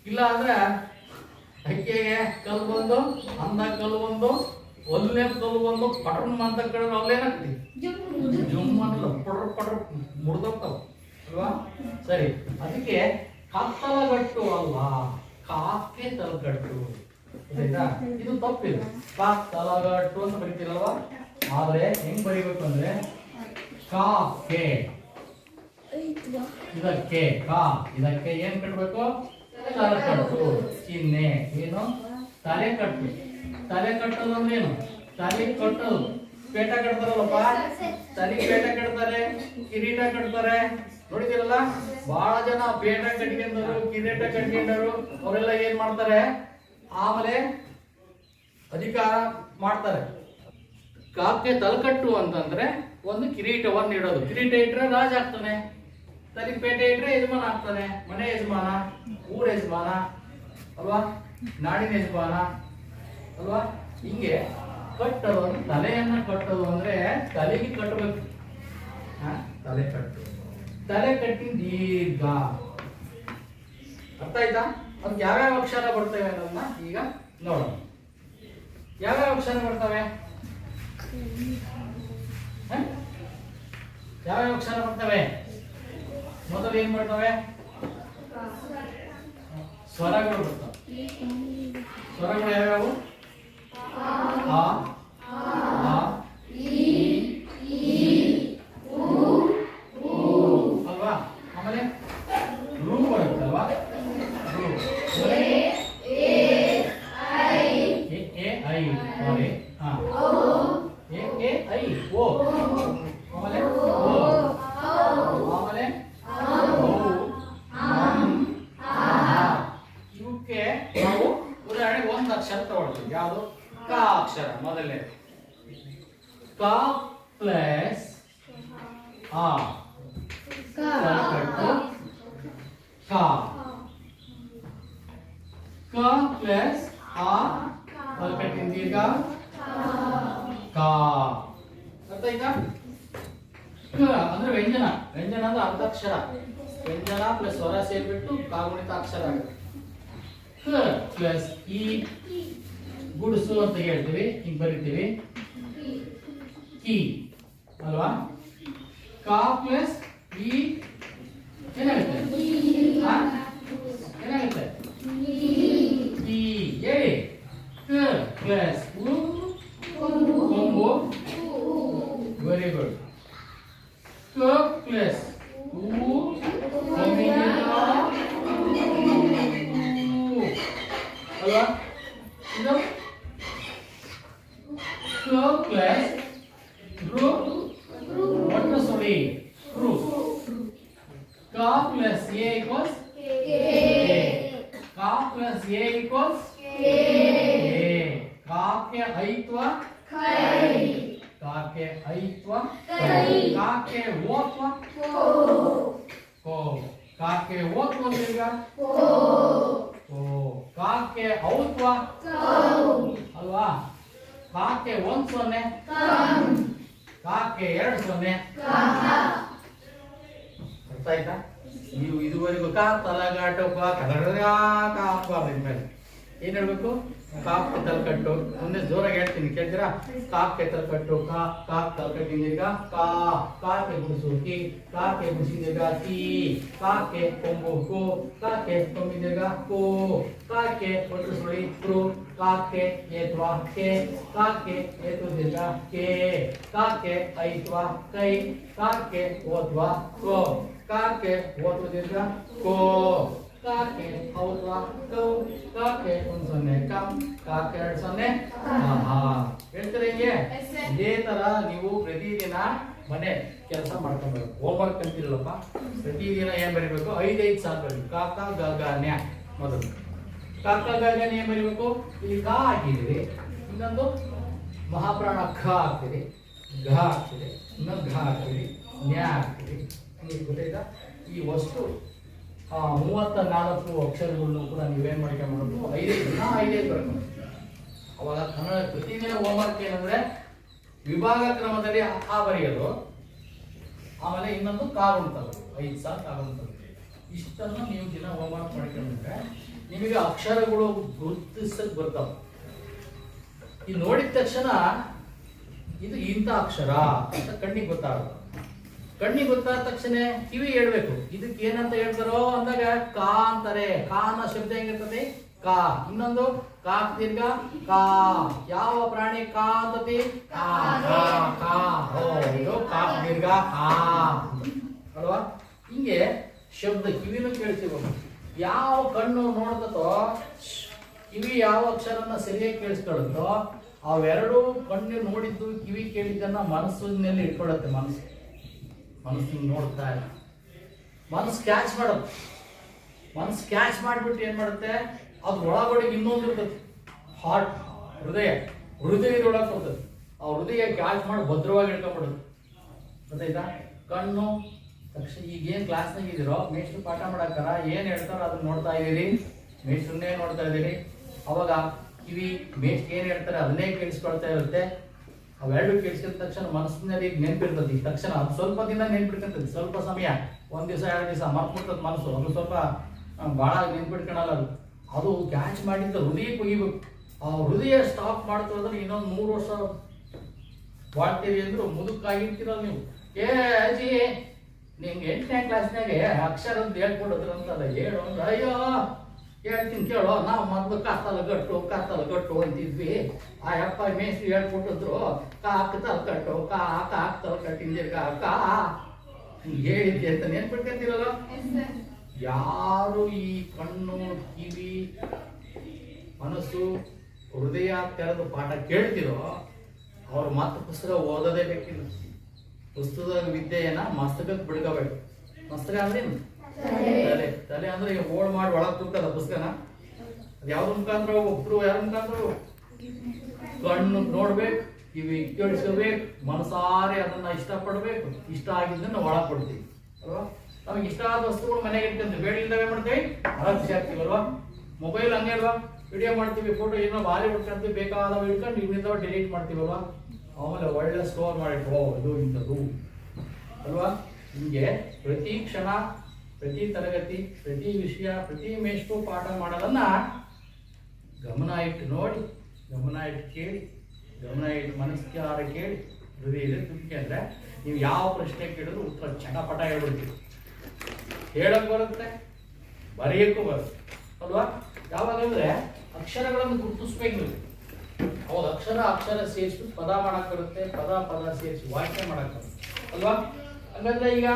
ಇಲ್ಲ ಅಂದ್ರೆ ಅಕ್ಕಿಗೆ ಕಲ್ಲು ಬಂದು ಅಂದ ಕಲ್ಲು ಬಂದು ಒಲ್ಲೆ ಕಲ್ಲು ಬಂದು ಪಟ್ರನ್ ಅಂತ ಕಡೆ ಅಲ್ಲೇನಾಗ್ತಿ ಜುಮ್ ಅನ್ನಲ್ಲ ಪಡ್ರ ಮುರಿದೋಗ್ತಾವ ಅಲ್ವಾ? ಸರಿ, ಅದಕ್ಕೆ ಕತ್ತಲಗಟ್ಟು ಅಲ್ಲ, ಕಾಕೆ ತಲಗಟ್ಟು. ಇದು ತಪ್ಪಿಲ್ಲ. ತಲಗಟ್ಟು ಅಂತ ಬರೀತೀರಲ್ವಾ? ಆದ್ರೆ ಹೆಂಗ್ ಬರೀಬೇಕು ಅಂದ್ರೆ ಕಾಕೆ ಇದಕ್ಕೆ ಕಾ ಇದಕ್ಕೆ ಏನ್ ಕಟ್ಬೇಕು? ತಲಕಟ್ಟು. ಚಿಹ್ನೆ ಏನು? ತಲೆ ಕಟ್ಟು. ತಲೆ ಕಟ್ಟೋದು ಅಂದ್ರೆ ಏನು? ತಲೆ ಕಟ್ಟೋದು. ಪೇಟ ಕಟ್ತಾರಲ್ಲಪ್ಪ, ತಲೆ ಪೇಟ ಕಟ್ತಾರೆ, ಕಿರೀಟ ಕಟ್ತಾರೆ, ನೋಡಿದಿರಲ್ಲ? ಬಹಳ ಜನ ಪೇಟ ಕಟ್ಕೊಂಡರು, ಕಿರೀಟ ಕಟ್ಕೊಂಡರು, ಅವರೆಲ್ಲ ಏನ್ ಮಾಡ್ತಾರೆ? ಆಮೇಲೆ ಅಧಿಕಾರ ಮಾಡ್ತಾರೆ. ಕಾಕೆ ತಲಕಟ್ಟು ಅಂತಂದ್ರೆ ಒಂದು ಕಿರೀಟವನ್ನು ಇಡೋದು. ಕಿರೀಟ ಇಟ್ರೆ ರಾಜ ಆಗ್ತಾನೆ, ತಲೆ ಪೇಟೆ ಇಟ್ರೆ ಯಜಮಾನ ಆಗ್ತಾನೆ, ಮನೆ ಯಜಮಾನ, ಊರ ಯಜಮಾನ ಅಲ್ವಾ, ನಾಡಿನ ಯಜಮಾನ ಅಲ್ವಾ? ಹಿಂಗೆ ಕಟ್ಟೋದು, ತಲೆಯನ್ನ ಕಟ್ಟೋದು ಅಂದ್ರೆ ತಲೆಗೆ ಕಟ್ಟಬೇಕು. ತಲೆ ಕಟ್ಟು, ತಲೆ ಕಟ್ಟಿ ದೀರ್ಘ. ಅರ್ಥ ಆಯ್ತಾ? ಅದಕ್ಕೆ ಯಾವ್ಯಾವ ಅಕ್ಷರ ಬರ್ತವೆ ಅನ್ನೋದನ್ನ ಈಗ ನೋಡೋಣ. ಯಾವ್ಯಾವ ಅಕ್ಷರ ಬರ್ತವೆ? ಯಾವ್ಯಾವ ಅಕ್ಷರ ಬರ್ತವೆ? ಮೊದಲು ಏನ್ ಬರ್ತವೆ? ಸ್ವರಗಳು ಬರ್ತವೆ. ಸ್ವರಗಳು ಯಾವ್ಯಾವು? ಆ, ಆ, ಈ, ಅಲ್ವಾ? ಆಮೇಲೆ ರೂ ಬರುತ್ತಲ್ವಾ? ರೂ. ಐ ಸಾರಿ, ಐ ಓ, ಆಮೇಲೆ ಓ, ಆಮೇಲೆ ಇವಕ್ಕೆ ನಾವು ಉದಾಹರಣೆಗೆ ಒಂದು ಅಕ್ಷರ ತಗೊಳ್ತೀವಿ. ಯಾವುದು? ಕ ಅಕ್ಷರ. ಮೊದಲನೇ ಕ ಪ್ಲಸ್ ಆ ತಲಕಟ್ಟು ಕ. ಕ ಪ್ಲಸ್ ಆ ತಲಕಟ್ಟಿನ ದೀರ್ಘ ಕ. ಅರ್ಥ ಆಯ್ತಾ? ಕ ಅಂದ್ರೆ ವ್ಯಂಜನ. ವ್ಯಂಜನ ಅಂದ್ರೆ ಅರ್ಧಾಕ್ಷರ. ವ್ಯಂಜನ ಪ್ಲಸ್ ಸ್ವರ ಸೇರ್ಬಿಟ್ಟು ಕಾಗುಣಿತ ಅಕ್ಷರ ಆಗುತ್ತೆ. ಕ ಪ್ಲಸ್ ಈ ಗುಡಿಸು ಅಂತ ಹೇಳ್ತೀವಿ, ಹಿಂಗ್ ಬರಿತೀವಿ ಕಿ ಅಲ್ವಾ? ಕ ಪ್ಲಸ್ ಈ ಏನಾಗುತ್ತೆ? ಏನಾಗುತ್ತೆ? ಈ ಹೇಳಿ. ಕ ಪ್ಲಸ್ ಕೊಂಬು. Very good. ಕ ಪ್ಲಸ್ ಅಲ್ವಾ? ಇದು ಕ ಪ್ಲಸ್ ರು ಒಟ್ಟು ಸುಳಿ ರು. ಕ ಪ್ಲಸ್ ಎ ಈಕ್ವಲ್ಸ್ ಕ ಪ್ಲಸ್ ಎ ಈಕ್ವಲ್ಸ್ ಎ. ಕಾಕ್ಕೆ ಐತ್ವ ಕಾಕೆ ಐತ್ವ ಕಾಕೆ ಓತ್ವ ಕೋ ಕಾಕೆ ಓತ್ವ ಈಗ ಓ ಕಾಕೆ ಔತ್ವ ಅಲ್ವಾ ಕಾಕೆ 1 0 ಕಾಕೆ 2 0 ಅರ್ಥ ಆಯ್ತಾ ನೀವು ಇದುವರೆಗೂ ಕಾ ತಲಗಾಟು ಕಾ ಕಾಪಾಡ್ರಿ ಮೇಲೆ ಏನ್ ಹೇಳ್ಬೇಕು ಕಾಕ್ ತಲಕಟ್ಟು ಮುಂದೆ ಜೋರಾಗಿ ಹೇಳ್ತೀನಿ ಕೇಳ್ತೀರಾ ಕಾಕ್ಕೆ ತಲಕಟ್ಟು ಕಾಕ್ ತಲಕಟ್ಟಿಂದೀಗ ಕಾಕೆ ಗುಡಿಸು ಕಿ ಕಾಕೆ ಗುಡಿಸಿದೀಗ ಕಿ ಕಾಕೆ ಕೊಂಬು ಕೋ ಕಾಕೆ ಕೊಂಬಿದೀಗ ಕೋ ಕಾಕೆ ಒಟ್ಟು ಸುಳಿ ಕ್ರು ಕಾಕೆ ಏತ್ವ ಕೆ ಕಾಕೆ ಏತುದೀಗ ಕೆ ಕಾಕೆ ಐತ್ವ ಕೈ ಕಾಕೆ ಓತ್ವ ಕೋ ಕಾಕೆ ಓತುದೀಗ ಕೋ ಕಾಕೆ ಔತ್ವ ಕೌ ಕಾಕೆ 1 0 ಕಂ ಕಾಕೆ 2 0 ಹೇಳ್ತೀರಾ ಹಿಂಗೆ ಇದೇ ತರ ನೀವು ಪ್ರತಿದಿನ ಮನೆ ಕೆಲಸ ಮಾಡ್ಕೊಬೇಕು ಹೋಮ್ವರ್ಕ್ ಅಂತಿರಲ್ಲಪ್ಪ ಪ್ರತಿದಿನ ಏನ್ ಬರೀಬೇಕು 5 ಸಾಲು ಬರೀ ಕಾಕ ಗ ನ್ಯ ಮೊದಲು ಕಾಕ ಗ ನ್ಯ ಏನ್ ಬರೀಬೇಕು ಇಲ್ಲಿ ಕಾ ಹಾಕಿದಿರಿ ಇನ್ನೊಂದು ಮಹಾಪ್ರಾಣ ಖ ಹಾಕ್ತೀರಿ ಘ ಹಾಕ್ತೀರಿ ಇನ್ನೊಂದು ಘ ಹಾಕ್ತೀರಿ ನ್ಯ ಹಾಕ್ತೀರಿ ನಿಮಗೆ ಗೊತ್ತಾಯ್ತಾ ಈ ವಸ್ತು 34 ಅಕ್ಷರಗಳನ್ನು ಕೂಡ ನೀವೇನ್ ಮಾಡ್ಕೊಂಡು 5 ಬರಬೇಕು ಅವಾಗ ಕನ್ನಡ ಪ್ರತಿದಿನ ಹೋಮ್ವರ್ಕ್ ಏನಂದ್ರೆ ವಿಭಾಗ ಕ್ರಮದಲ್ಲಿ ಆ ಬರೆಯೋದು ಆಮೇಲೆ ಇನ್ನೊಂದು ಕಾಗುಣ ತಗೋದು 5 ಸಾಲು ಕಾಗುಣ ತಗೋದು ಇಷ್ಟನ್ನು ನೀವು ದಿನ ಹೋಮ್ವರ್ಕ್ ಮಾಡ್ಕೊಂಡ್ರೆ ನಿಮಗೆ ಅಕ್ಷರಗಳು ಗುರುತಿಸಕ್ ಬರ್ತಾವೆ ಈ ನೋಡಿದ ತಕ್ಷಣ ಇದು ಇಂಥ ಅಕ್ಷರ ಅಂತ ಕಣ್ಣಿಗೆ ಗೊತ್ತಾಗುತ್ತೆ ಕಣ್ಣಿಗೆ ಗೊತ್ತಾದ ತಕ್ಷಣ ಕಿವಿ ಹೇಳ್ಬೇಕು ಇದಕ್ಕೆ ಏನಂತ ಹೇಳ್ತಾರೋ ಅಂದಾಗ ಕಾ ಅಂತಾರೆ ಕಾ ಅನ್ನೋ ಶಬ್ದ ಹೆಂಗಿರ್ತದೆ ಕಾ ಇನ್ನೊಂದು ಕಾಕ್ ದೀರ್ಘ ಕಾ ಯಾವ ಪ್ರಾಣಿ ಕಾ ಅಂತತಿ ಇದು ಕಾಕ್ ದೀರ್ಘ ಕಾ ಅಲ್ವಾ ಹಿಂಗೆ ಶಬ್ದ ಕಿವಿನೂ ಕೇಳ್ತೀವಿ ಯಾವ ಕಣ್ಣು ನೋಡ್ತತೋ ಕಿವಿ ಯಾವ ಅಕ್ಷರನ ಸರಿಯಾಗಿ ಕೇಳಿಸ್ಕೊಳ್ಳುತ್ತೋ ಅವೆರಡು ಕಣ್ಣು ನೋಡಿದ್ದು ಕಿವಿ ಕೇಳಿದ್ದನ್ನ ಮನಸ್ಸಿನಲ್ಲಿ ಇಟ್ಕೊಳ್ಳುತ್ತೆ ಮನಸ್ಸು ನೋಡ್ತಾ ಇಲ್ಲ ಮನಸ್ಸು ಕ್ಯಾಚ್ ಮಾಡೋದು ಮನಸ್ಸು ಕ್ಯಾಚ್ ಮಾಡಿಬಿಟ್ಟು ಏನು ಮಾಡುತ್ತೆ ಅದು ಒಳಗಡೆ ಇನ್ನೊಂದು ಇರ್ತದೆ ಹಾರ್ಟ್ ಹೃದಯದೊಳಗೆ ಕೊಡ್ತದೆ ಆ ಹೃದಯ ಕ್ಯಾಚ್ ಮಾಡಿ ಭದ್ರವಾಗಿ ಇಟ್ಕೊಂಡ್ಬಿಡುತ್ತೆ ಗೊತ್ತಾಯ್ತಾ ಕಣ್ಣು ತಕ್ಷಣ ಈಗೇನು ಕ್ಲಾಸ್ನಾಗ ಇದ್ದೀರೋ ಮೇಷ್ಟ್ರು ಪಾಠ ಮಾಡಕ್ಕಾರ ಏನು ಹೇಳ್ತಾರೋ ಅದನ್ನ ನೋಡ್ತಾ ಇದ್ದೀರಿ ಮೇಷ್ಟ್ರನ್ನೇ ನೋಡ್ತಾ ಇದ್ದೀರಿ ಅವಾಗ ಕಿವಿ ಮೇಷ್ಟ್ರು ಏನು ಹೇಳ್ತಾರೆ ಅದನ್ನೇ ಕೇಳಿಸ್ಕೊಳ್ತಾ ಇರುತ್ತೆ ಅವೆರಡು ಕೇಳಿಸಿದ ತಕ್ಷಣ ಮನಸ್ಸಿನಲ್ಲಿ ನೆನ್ಪಿರ್ತದೆ ಈ ತಕ್ಷಣ ಅದು ಸ್ವಲ್ಪ ದಿನ ನೆನ್ಪಿಡ್ಕೊಂತದೆ ಸ್ವಲ್ಪ ಸಮಯ 1 ದಿವಸ 2 ದಿವಸ ಮರ್ತ್ಬಿಡ್ತದೆ ಮನಸ್ಸು ಅದು ಸ್ವಲ್ಪ ಭಾಳ ನೆನ್ಪಿಟ್ಕೊಳಲ್ಲ ಅದು ಕ್ಯಾಚ್ ಮಾಡಿದ್ದ ಹೃದಯಕ್ಕೆ ಹೋಗಿಬೇಕು ಆ ಹೃದಯ ಸ್ಟಾಪ್ ಮಾಡ್ತು ಅಂದ್ರೆ ಇನ್ನೊಂದು 3 ವರ್ಷ ಬಾಳ್ತೀರಿ ಅಂದ್ರು ಮುದುಕಾಗಿರ್ತೀರಲ್ಲ ನೀವು ಅಜ್ಜಿ ನಿಮ್ಗೆ 8ನೇ ಕ್ಲಾಸ್ನಾಗೆ ಅಕ್ಷರ ಅಂತ ಹೇಳ್ಕೊಡೋದ್ರ ಅಂತಲ್ಲ ಹೇಳು ಅಂದ್ರೆ ಅಯ್ಯೋ ಹೇಳ್ತೀನಿ ಕೇಳೋ ನಾವು ಮೊದಲು ಕತ್ತಲ ಗಟ್ಟು ಅಂತಿದ್ವಿ ಆ ಯಪ್ಪ ಮೇಸ್ತ್ರಿ ಹೇಳ್ಕೊಟ್ಟಿದ್ರು ಕಾಕ್ ತಲಕಟ್ಟು ಕಾಕ್ ತಲಕಟ್ಟಿಂದಿರ್ಗ ಕಾ ಹೇಳಿದ್ದೆ ಅಂತ ನೆನ್ಪಿಟ್ಕೊಂತೀರಲ್ಲ ಯಾರು ಈ ಕಣ್ಣು ಕಿವಿ ಮನಸ್ಸು ಹೃದಯ ತೆರೆದು ಪಾಠ ಕೇಳ್ತಿರೋ ಅವ್ರು ಮತ್ತೆ ಪುಸ್ತಕ ಓದೋದೇ ಬೇಕಿಲ್ಲ ಪುಸ್ತಕದ ವಿದ್ಯೆಯನ್ನ ಮಸ್ತಕಕ್ಕೆ ಬಿಡ್ಕೋಬೇಕು ಮಸ್ತಕ ಅಂದ್ರೆ ತಲೆ ಅಂದ್ರೆ ಓಡ್ ಮಾಡಿ ಒಳಗೆ ತುಕ್ಕದ ಪುಸ್ತಕನ ಅದು ಯಾವ್ದ್ರ ಮುಖಾಂತರ ಒಬ್ರು ಯಾರ ಮುಖಾಂತರ ಕಣ್ಣು ನೋಡ್ಬೇಕು ಕಿವಿ ಕೇಳಿಸ್ಕೋಬೇಕು ಮನಸಾರೆ ಅದನ್ನ ಇಷ್ಟಪಡ್ಬೇಕು ಇಷ್ಟ ಆಗಿದ್ದನ್ನ ಒಳಗೆ ಕೊಡ್ತೀವಿ ಅಲ್ವಾ ನಮಗೆ ಇಷ್ಟ ಆದ ವಸ್ತುಗಳು ಮನೆಗೆ ಇಟ್ಕೊಂತೀವಿ ಬೇಡ ಇಲ್ದವೇ ಮಾಡ್ತೀವಿ ಆರಾಧಿಸಿ ಹಾಕ್ತೀವಿ ಅಲ್ವಾ ಮೊಬೈಲ್ ಹಂಗೆ ಅಲ್ವಾ ವಿಡಿಯೋ ಮಾಡ್ತೀವಿ ಫೋಟೋ ಏನೋ ಬಾಲಿವುಡ್ ಕಂತೀವಿ ಬೇಕಾದವ ಇಟ್ಕೊಂಡು ಇನ್ನಿಂದ ಡಿಲೀಟ್ ಮಾಡ್ತೀವಲ್ವಾ ಆಮೇಲೆ ಒಳ್ಳೆ ಸ್ಟೋರ್ ಮಾಡಿಟ್ಟು ಇದು ಇಂಥದ್ದು ಅಲ್ವಾ ಹಿಂಗೆ ಪ್ರತಿ ಕ್ಷಣ ಪ್ರತಿ ತರಗತಿ ಪ್ರತಿ ವಿಷಯ ಪ್ರತಿ ಮೇಷ್ಟ್ರು ಪಾಠ ಮಾಡೋದನ್ನ ಗಮನ ಇಟ್ಟು ನೋಡಿ ಗಮನ ಇಟ್ಟು ಕೇಳಿ ಗಮನ ಇಟ್ಟು ಮನಸ್ಕಾರ ಕೇಳಿ ಹೃದಯ ತುಂಬಿಕೆ ಅಂದರೆ ನೀವು ಯಾವ ಪ್ರಶ್ನೆ ಕೇಳಿದ್ರು ಉತ್ತರ ಚಟಪಟ ಹೇಳ್ಬಿಡ್ತೀವಿ ಹೇಳಕ್ ಬರುತ್ತೆ ಬರೆಯಕ್ಕೂ ಬರುತ್ತೆ ಅಲ್ವಾ ಯಾವಾಗಂದ್ರೆ ಅಕ್ಷರಗಳನ್ನು ಗುರುತಿಸ್ಬೇಕು ನೀವು ಹೌದು ಅಕ್ಷರ ಸೇರಿಸ್ಬಿಟ್ಟು ಪದ ಮಾಡಕ್ ಬರುತ್ತೆ ಪದ ಸೇರಿಸಿ ವಾಕ್ಯ ಮಾಡಕ್ ಬರುತ್ತೆ ಅಲ್ವಾ ಹಂಗಂದ್ರೆ ಈಗ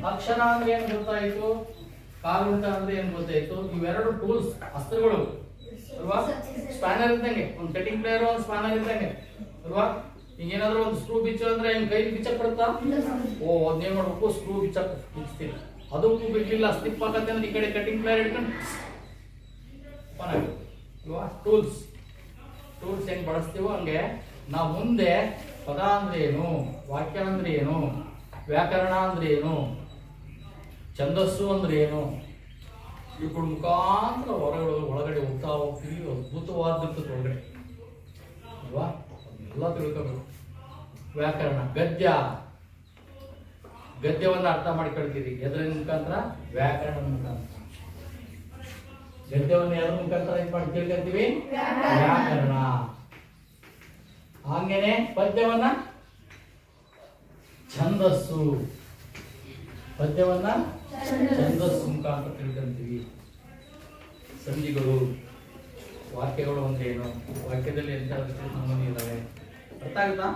ಅಕ್ಷರ ಅಂದ್ರೆ ಏನು ಗೊತ್ತಾಯ್ತು ಕಾಗುಣಿತ ಅಂದ್ರೆ ಏನು ಗೊತ್ತಾಯ್ತು ಇವೆರಡು ಟೂಲ್ಸ್ ಅಸ್ತ್ರಗಳು ಅಲ್ವಾ ಸ್ಪ್ಯಾನರ್ ಇದ್ದಂಗೆ ಒಂದು ಕಟಿಂಗ್ ಪ್ಲೇಯರ್ ಒಂದು ಸ್ಪ್ಯಾನರ್ ಇದ್ದಂಗೆ ಅಲ್ವಾ ಈಗ ಏನಾದ್ರು ಒಂದು ಸ್ಕ್ರೂ ಬಿಚ್ಚು ಅಂದ್ರೆ ಏನು ಕೈ ಬಿಚ್ಚಕ್ ಬರುತ್ತಾ ಅದೇನ್ ಮಾಡ್ಬೇಕು ಸ್ಕ್ರೂ ಬಿಚ್ತೀವಿ ಅದಕ್ಕೂ ಬಿಡ್ಲಿಲ್ಲ ಸ್ಲಿಪ್ ಆಗತ್ತೆ ಅಂದ್ರೆ ಈ ಕಡೆ ಕಟಿಂಗ್ ಪ್ಲೇಯರ್ ಇಟ್ಕೊಂಡು ಅಲ್ವಾ ಟೂಲ್ಸ್ ಹೆಂಗ್ ಬಳಸ್ತೀವೋ ಹಂಗೆ ನಾವು ಮುಂದೆ ಪದ ಅಂದ್ರೆ ಏನು, ವಾಕ್ಯ ಅಂದ್ರೆ ಏನು, ವ್ಯಾಕರಣ ಅಂದ್ರೆ ಏನು, ಛಂದಸ್ಸು ಅಂದ್ರೆ ಏನು, ಇವುಗಳ ಮುಖಾಂತರ ಒಳಗಡೆ ಹೋಗ್ತಾ ಹೋಗ್ತೀವಿ. ಅದ್ಭುತವಾದದ್ದು ಒಳಗಡೆ ಅಲ್ವಾ, ಎಲ್ಲ ತಿಳ್ಕೋಬೇಕು. ವ್ಯಾಕರಣ, ಗದ್ಯವನ್ನು ಅರ್ಥ ಮಾಡ್ಕೊಳ್ತೀರಿ ಎದರ ಮುಖಾಂತರ, ವ್ಯಾಕರಣದ ಮುಖಾಂತರ. ಗದ್ಯವನ್ನು ಎದರ ಮುಖಾಂತರ ಇದು ಮಾಡಿ ತಿಳ್ಕೊಳ್ತೀವಿ, ವ್ಯಾಕರಣ. ಹಾಗೇನೆ ಪದ್ಯವನ್ನ ಛಂದಸ್ಸು ಮುಖಾಂತರ ತಿಳ್ಕೊಂತೀವಿ. ಸಂಧಿಗಳು, ವಾಕ್ಯಗಳು ಅಂದ್ರೇನು, ವಾಕ್ಯದಲ್ಲಿ ಎಂತ ನಮೂನೆ ಇದ್ದಾವೆ, ಅರ್ಥ ಆಗುತ್ತಾ?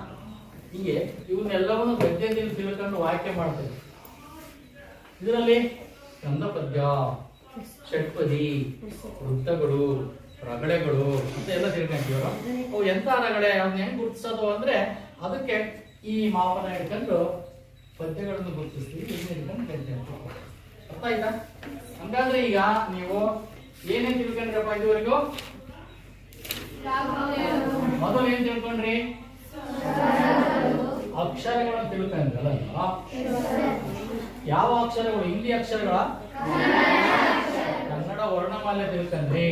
ಹೀಗೆ ಇವನ್ನೆಲ್ಲವನ್ನು ಗದ್ಯದಲ್ಲಿ ತಿಳ್ಕೊಂಡು ವಾಕ್ಯ ಮಾಡ್ತೇವೆ. ಇದರಲ್ಲಿ ಕಂದ ಪದ್ಯ, ಷಟ್ಪದಿ, ವೃತ್ತಗಳು, ರಗಳೆಗಳು ಅಂತ ಎಲ್ಲ ತಿಳ್ಕೊಂತೀವಲ್ಲ. ಅವು ಎಂತ ರಗಳೆ, ಅದನ್ನ ಹೆಂಗ್ ಗುರುತಿಸೋದು ಅಂದ್ರೆ ಅದಕ್ಕೆ ಈ ಮಾಪನ ಹಿಡ್ಕೊಂಡು ಪದ್ಯಗಳನ್ನು ಗುರುತಿಸ್ತೀವಿ. ಇದನ್ನ ಹಿಡ್ಕೊಂಡು ಕಲಿತೀವಿ. ಅರ್ಥ ಆಯ್ತಾ? ಹಂಗಾದ್ರೆ ಈಗ ನೀವು ಏನೇನ್ ತಿಳ್ಕೊಂಡ್ರಪ್ಪ ಇದುವರೆಗೂ? ಮೊದಲು ಏನ್ ತಿಳ್ಕೊಂಡ್ರಿ? ಅಕ್ಷರಗಳನ್ನು ತಿಳ್ಕೊಂಡ್ರಲ್ಲ. ಯಾವ ಅಕ್ಷರಗಳು? ಹಿಂದಿ ಅಕ್ಷರಗಳ ಕನ್ನಡ ವರ್ಣಮಾಲೆ ತಿಳ್ಕೊಂಡ್ರಿ.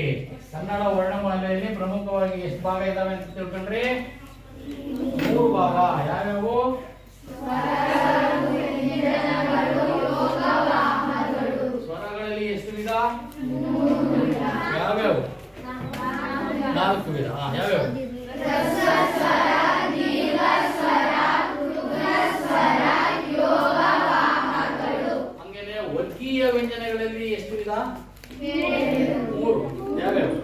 ಕನ್ನಡ ವರ್ಣಮಾಲೆಯಲ್ಲಿ ಪ್ರಮುಖವಾಗಿ ಎಷ್ಟು ಭಾಗ ಇದಾವೆ ಅಂತ ತಿಳ್ಕೊಂಡ್ರಿ? 3 ಭಾಗ. ಯಾವ್ಯಾವು? ಸ್ವರಗಳಲ್ಲಿ ಎಷ್ಟು ವಿಧ? ಯಾವ್ಯಾವು? 4 ವಿಧ. ಯಾವ್ಯಾವು? ಹಂಗೇನೆ ವರ್ಗೀಯ ವ್ಯಂಜನಗಳಲ್ಲಿ ಎಷ್ಟು ವಿಧ? 3. ಯಾವ್ಯಾವು?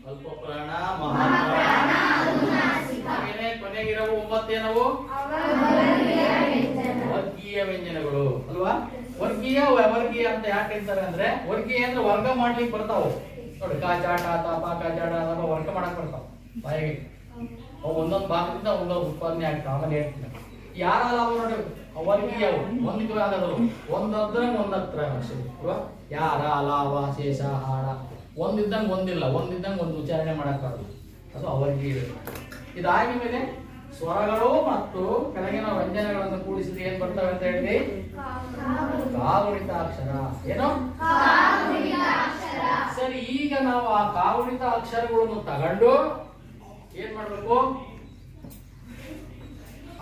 ಅಲ್ಪ ಪ್ರಾಣ, ಮಹಾಪ್ರಾಣ, ಹಾಗೇನೆ ಕೊನೆಗಿರವು 9 ಏನವು? ವರ್ಗೀಯ ವ್ಯಂಜನಗಳು ಅಲ್ವಾ? ವರ್ಗೀಯ ಅವರ್ಗೀಯ ಅಂತ ಯಾಕೆ ಹೇಳ್ತಾರೆ ಅಂದ್ರೆ, ವರ್ಗೀಯ ಅಂದ್ರೆ ವರ್ಗ ಮಾಡ್ಲಿಕ್ಕೆ ಬರ್ತಾವ ನೋಡಿ. ಕಾ ಚಾಟ ತಾಪ ಕಾ ಚಾಟ ವರ್ಗ ಮಾಡಕ್ ಬರ್ತಾವ ಬಾಯಿಗೆ. ಅವು ಒಂದೊಂದು ಭಾಗದಿಂದ ಒಂದೊಂದು ಉತ್ಪಾದನೆ ಆಗ್ತಾವ. ಆಮೇಲೆ ಹೇಳ್ತೀನಿ ಯಾರ ಲಾಭ ನೋಡಿ. ಅವರ್ಗೀಯ ಒಂದಿಗೆ ಆಗೋದು ಒಂದದ್ರ ಒಂದತ್ರ ಅಲ್ವಾ? ಯಾರ ಲಾಭ ಶೇಷ ಹಾಡ ಒಂದಿದ್ದಂಗೆ ಒಂದಿಲ್ಲ, ಒಂದಿದ್ದಂಗೆ ಒಂದು ಉಚ್ಚಾರಣೆ ಮಾಡಕ್ಕಾಗಲ್ಲ. ಅದು ಅವರ್ಗೀಯ. ಇದಾದ ಮೇಲೆ ಸ್ವರಗಳು ಮತ್ತು ಕೆಳಗಿನ ವ್ಯಂಜನಗಳನ್ನು ಕೂಡಿಸಿದ್ರೆ ಏನ್ ಬರ್ತವೆ ಅಂತ ಹೇಳಿ? ಕಾಗುಣಿತ ಅಕ್ಷರ. ಏನು? ಸರಿ, ಈಗ ನಾವು ಆ ಕಾಗುಣಿತ ಅಕ್ಷರಗಳನ್ನು ತಗೊಂಡು ಏನ್ ಮಾಡ್ಬೇಕು?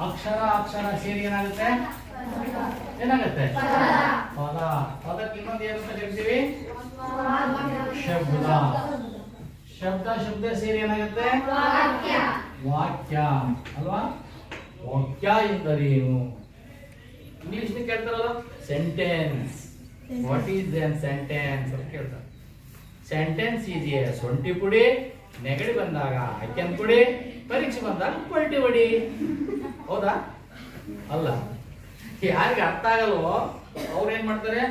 ಅಕ್ಷರ ಸೇರಿ ಏನಾಗುತ್ತೆ? ಪದ. ಪದಕ್ಕೆ ಇನ್ನೊಂದು ಏನಂತ ಕರಿತೀವಿ? ಶಬ್ದ ಸೇರಿ ಏನಾಗುತ್ತೆ? ವಾಕ್ಯ ಅಲ್ವಾ? ವಾಕ್ಯ ಎಂದರೇನು? ಇಂಗ್ಲಿಷ್ ಕೇಳ್ತಾರಲ್ಲ, sentence. What is then sentence ಅಂತ ಕೇಳ್ತಾರೆ. ಸೆಂಟೆನ್ಸ್ ಈಸ್ ಎ ಸೊಂಟಿ ಪುಡಿ, ನೆಗಡಿ ಬಂದಾಗ ಅಕ್ಕನ್ ಪುಡಿ, ಪರೀಕ್ಷೆ ಬಂದಾಗ ಪಲ್ಟಿ ಹೊಡಿ. ಹೌದಾ? ಅಲ್ಲ, ಯಾರಿಗೆ ಅರ್ಥ ಆಗಲ್ವೋ ಅವ್ರು ಏನ್ ಮಾಡ್ತಾರೆ?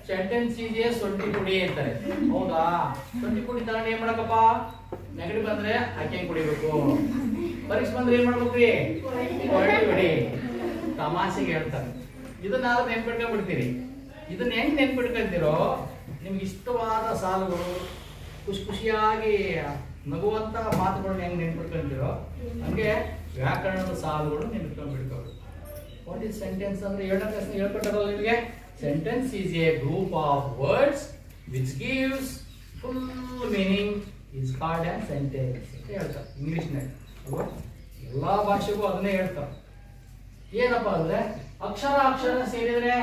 ಸೆಂಟೆನ್ಸ್ ಈಸ್ ಎ ಸೊಂಟಿ ಪುಡಿ ಅಂತಾರೆ. ಹೌದಾ? ಸೊಂಟಿ ಪುಡಿ ತಗೊಂಡು ಏನ್ ಮಾಡಕಪ್ಪ? ನೆಗಡಿ ಬಂದ್ರೆ ಅಕ್ಕನ್ ಕುಡಿಬೇಕು, ಪರೀಕ್ಷೆ ಬಂದ್ರೆ ಏನ್ ಮಾಡ್ಬೇಕ್ರಿ? ಪಲ್ಟಿ ಹೊಡಿ. ತಮಾಷೆಗೆ ಹೇಳ್ತಾರೆ. ಇದನ್ನ ನೆನ್ಪಿಟ್ಕೊಂಡ್ಬಿಡ್ತೀರಿ. ಇದನ್ನ ಹೆಂಗ್ ನೆನ್ಪಿಟ್ಕೊಳ್ತೀರೋ, ನಿಮ್ಗೆ ಇಷ್ಟವಾದ ಸಾಲುಗಳು, ಖುಷಿಯಾಗಿ ನಗುವಂತ ಮಾತುಗಳನ್ನ ಹೆಂಗ್ ನೆನ್ಪಿಟ್ಕೊಂತೀರೋ ಹಂಗೆ ವ್ಯಾಕರಣದ ಸಾಲುಗಳು ನೆನ್ಪಿಟ್ಕೊಂಡ್ಬಿಡ್ತಾವೆ. ವಾಟ್ ಈಸ್ ಸೆಂಟೆನ್ಸ್ ಅಂದ್ರೆ 7ನೇ ಕ್ಲಾಸ್ ಹೇಳ್ಕೊಟ್ಟಾರಲ್ಲ ನಿಮಗೆ. Sentence is A group of words which gives full meaning is called as sentence ಅಂತ ಹೇಳ್ತಾರೆ ಇಂಗ್ಲಿಷ್ನಲ್ಲಿ. ಅಲ್ವಾ? ಎಲ್ಲಾ ಭಾಷೆಗೂ ಅದನ್ನೇ ಹೇಳ್ತಾರೆ. ಏನಪ್ಪ ಅಂದ್ರೆ ಅಕ್ಷರ ಸೇರಿದ್ರೆ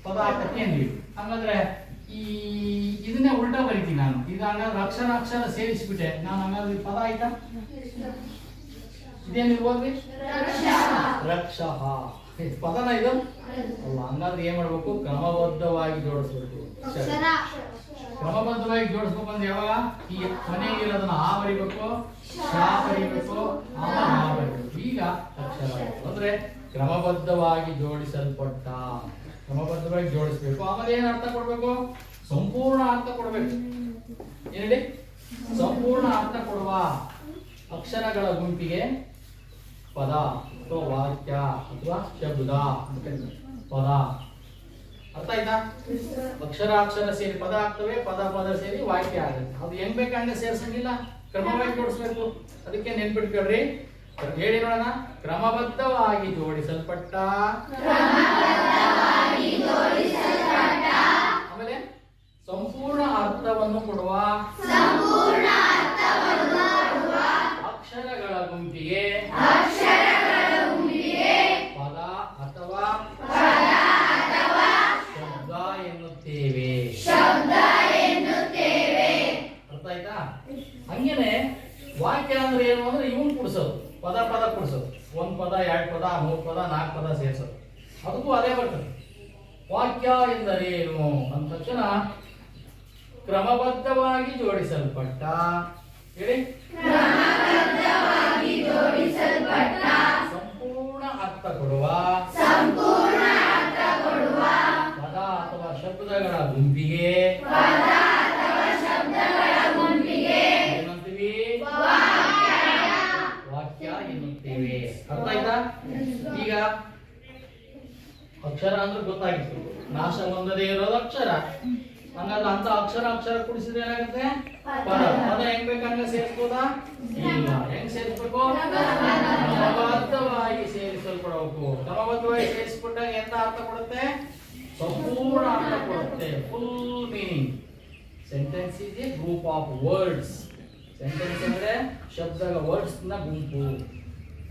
ಪದ ಆಗ್ತದೆ ಅಂದ್ವಿ. ಹಂಗಂದ್ರೆ ಇದನ್ನೇ ಉಲ್ಟಾ ಬರಿತೀನಿ ನಾನು. ಈಗ ಹಂಗಾದ್ರೆ ಅಕ್ಷರ ಸೇರಿಸ್ಬಿಟ್ಟೆ ನಾನು, ಹಂಗಾದ್ರೆ ಪದ ಆಯ್ತಾ? ಇದೇನಿರ್ಬೋದ್ರಿ? ರಕ್ಷಃ. ಪದನ ಇದು ಅಲ್ಲ. ಹಂಗಾದ್ರೆ ಏನ್ ಮಾಡ್ಬೇಕು? ಕ್ರಮಬದ್ಧವಾಗಿ ಜೋಡಿಸ್ಬೇಕು. ಕ್ರಮಬದ್ಧವಾಗಿ ಜೋಡಿಸ್ಬೇಕಂದ್ರೆ ಯಾವಾಗ? ಈ ಕೊನೆಗಿರೋದನ್ನ ಆ ಬರಿಬೇಕು, ಶಾ ಬರಿಬೇಕು, ಆ ಬರಿಬೇಕು. ಈಗ ಅಕ್ಷರ ಅಂದ್ರೆ ಕ್ರಮಬದ್ಧವಾಗಿ ಜೋಡಿಸಲ್ಪಟ್ಟ. ಕ್ರಮಬದ್ಧವಾಗಿ ಜೋಡಿಸ್ಬೇಕು. ಆಮೇಲೆ ಏನ್ ಅರ್ಥ ಕೊಡ್ಬೇಕು? ಸಂಪೂರ್ಣ ಅರ್ಥ ಕೊಡ್ಬೇಕು. ಏನೇಳಿ? ಸಂಪೂರ್ಣ ಅರ್ಥ ಕೊಡುವ ಅಕ್ಷರಗಳ ಗುಂಪಿಗೆ ಪದ ಅಥವಾ ವಾಕ್ಯ ಅಥವಾ ಶಬ್ದ ಅಂತ ಕರೀತಾರೆ. ಪದ ಅರ್ಥ ಆಯ್ತಾ? ಅಕ್ಷರ ಅಕ್ಷರ ಸೇರಿ ಪದ ಆಗ್ತವೆ, ಪದ ಪದ ಸೇರಿ ವಾಕ್ಯ ಆಗುತ್ತೆ. ಅದು ಹೆಂಗ್ ಬೇಕಂಗೆ ಸೇರ್ಸಂಗಿಲ್ಲ, ಕ್ರಮವಾಗಿ ಜೋಡಿಸ್ಬೇಕು. ಅದಕ್ಕೆ ನೆನ್ಪಿಟ್ಕೊಳ್ರಿ, ಹೇಳಿ ನೋಡೋಣ. ಕ್ರಮಬದ್ಧವಾಗಿ ಜೋಡಿಸಲ್ಪಟ್ಟ, ಆಮೇಲೆ ಸಂಪೂರ್ಣ ಅರ್ಥವನ್ನು ಕೊಡುವ ಅಕ್ಷರಗಳ ಗುಂಪಿಗೆ ಪದ ಅಥವಾ ಶಬ್ದ ಎನ್ನುತ್ತೇವೆ. ಅರ್ಥ ಆಯ್ತಾ? ಹಂಗೇನೆ ವಾಕ್ಯ ಅಂದ್ರೆ ಏನು ಅಂದ್ರೆ ಇವನ್ ಕುಡಿಸೋದು, ಪದ ಪದ ಕುಡಿಸೋದು. ಒಂದ್ ಪದ, ಎರಡ್ ಪದ, ಮೂರ್ ಪದ, ನಾಲ್ಕು ಪದ ಸೇರಿಸೋದು. ಅದಕ್ಕೂ ಅದೇ ಬರ್ತದೆ. ವಾಕ್ಯ ಎಂದರೇನು ಅಂದ ತಕ್ಷಣ ಕ್ರಮಬದ್ಧವಾಗಿ ಜೋಡಿಸಲ್ಪಟ್ಟ, ಹೇಳಿ, ಸಂಪೂರ್ಣ ಅರ್ಥ ಕೊಡುವ ಪದ ಅಥವಾ ಶಬ್ದಗಳ ಗುಂಪಿಗೆ ಏನಂತೀವಿ? ವಾಕ್ಯ ಎನ್ನುತ್ತೇವೆ. ಅರ್ಥ ಆಯ್ತಾ? ಈಗ ಅಕ್ಷರ ಅಂದ್ರೆ ಗೊತ್ತಾಗಿತ್ತು, ನಾಶ ಹೊಂದದೇ ಇರೋದು ಅಕ್ಷರ. ಹಂಗಾದ್ರೆ ಅಂತ ಅಕ್ಷರ ಅಕ್ಷರ ಕೂಡಿಸಿದ್ರೆ ಏನಾಗುತ್ತೆ? ಪದ. ಪದ ಹೆಂಗ್ ಬೇಕಂಗ ಸೇರಿಸ್ಬೋದಾ? ಇಲ್ಲ. ಹೆಂಗ್ ಸೇರಿಸ್ಬೇಕು? ಕ್ರಮಬದ್ಧವಾಗಿ ಸೇರಿಸಲ್ಪಡಬೇಕು. ಕ್ರಮಬದ್ಧವಾಗಿ ಸೇರಿಸ್ಬಿಟ್ಟಾಗ ಎಂತ ಅರ್ಥ ಕೊಡುತ್ತೆ? ಸಂಪೂರ್ಣ ಅರ್ಥ ಕೊಡುತ್ತೆ, full meaning. Sentence is A group of words. Sentence ಅಂದ್ರೆ ಶಬ್ದಗಳ ವರ್ಡ್ಸ್ ನ ಗುಂಪು.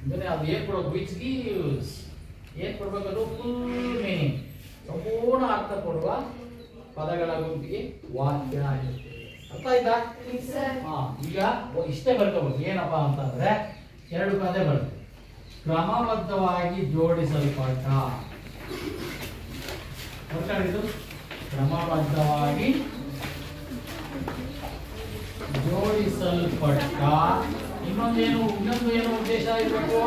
ಅಂದ್ರೆ ಅದು ಏನ್ ಕೊಡಬೇಕು? ವಿಚ್ ಗಿವ್ಸ್, ಏನ್ ಕೊಡ್ಬೇಕು? ಅದು ಫುಲ್ ಮೀನಿಂಗ್, ಸಂಪೂರ್ಣ ಅರ್ಥ ಕೊಡುವ ಪದಗಳ ಗುಂಪಿಗೆ ವಾಕ್ಯ ಆಗಿರುತ್ತೆ. ಅರ್ಥ ಆಯ್ತಾ? ಈಗ ಇಷ್ಟೇ ಬರ್ಕೋಬೇಕು. ಏನಪ್ಪಾ ಅಂತಂದ್ರೆ ಎರಡು ಪದ ಬರುತ್ತೆ. ಕ್ರಮಬದ್ಧವಾಗಿ ಜೋಡಿಸಲ್ಪಟ್ಟ, ಬರ್ಕೊಂಡಿದ್ದು ಕ್ರಮಬದ್ಧವಾಗಿ ಜೋಡಿಸಲ್ಪಟ್ಟ. ಇನ್ನೊಂದು ಏನು ಉದ್ದೇಶ ಇರಬೇಕು?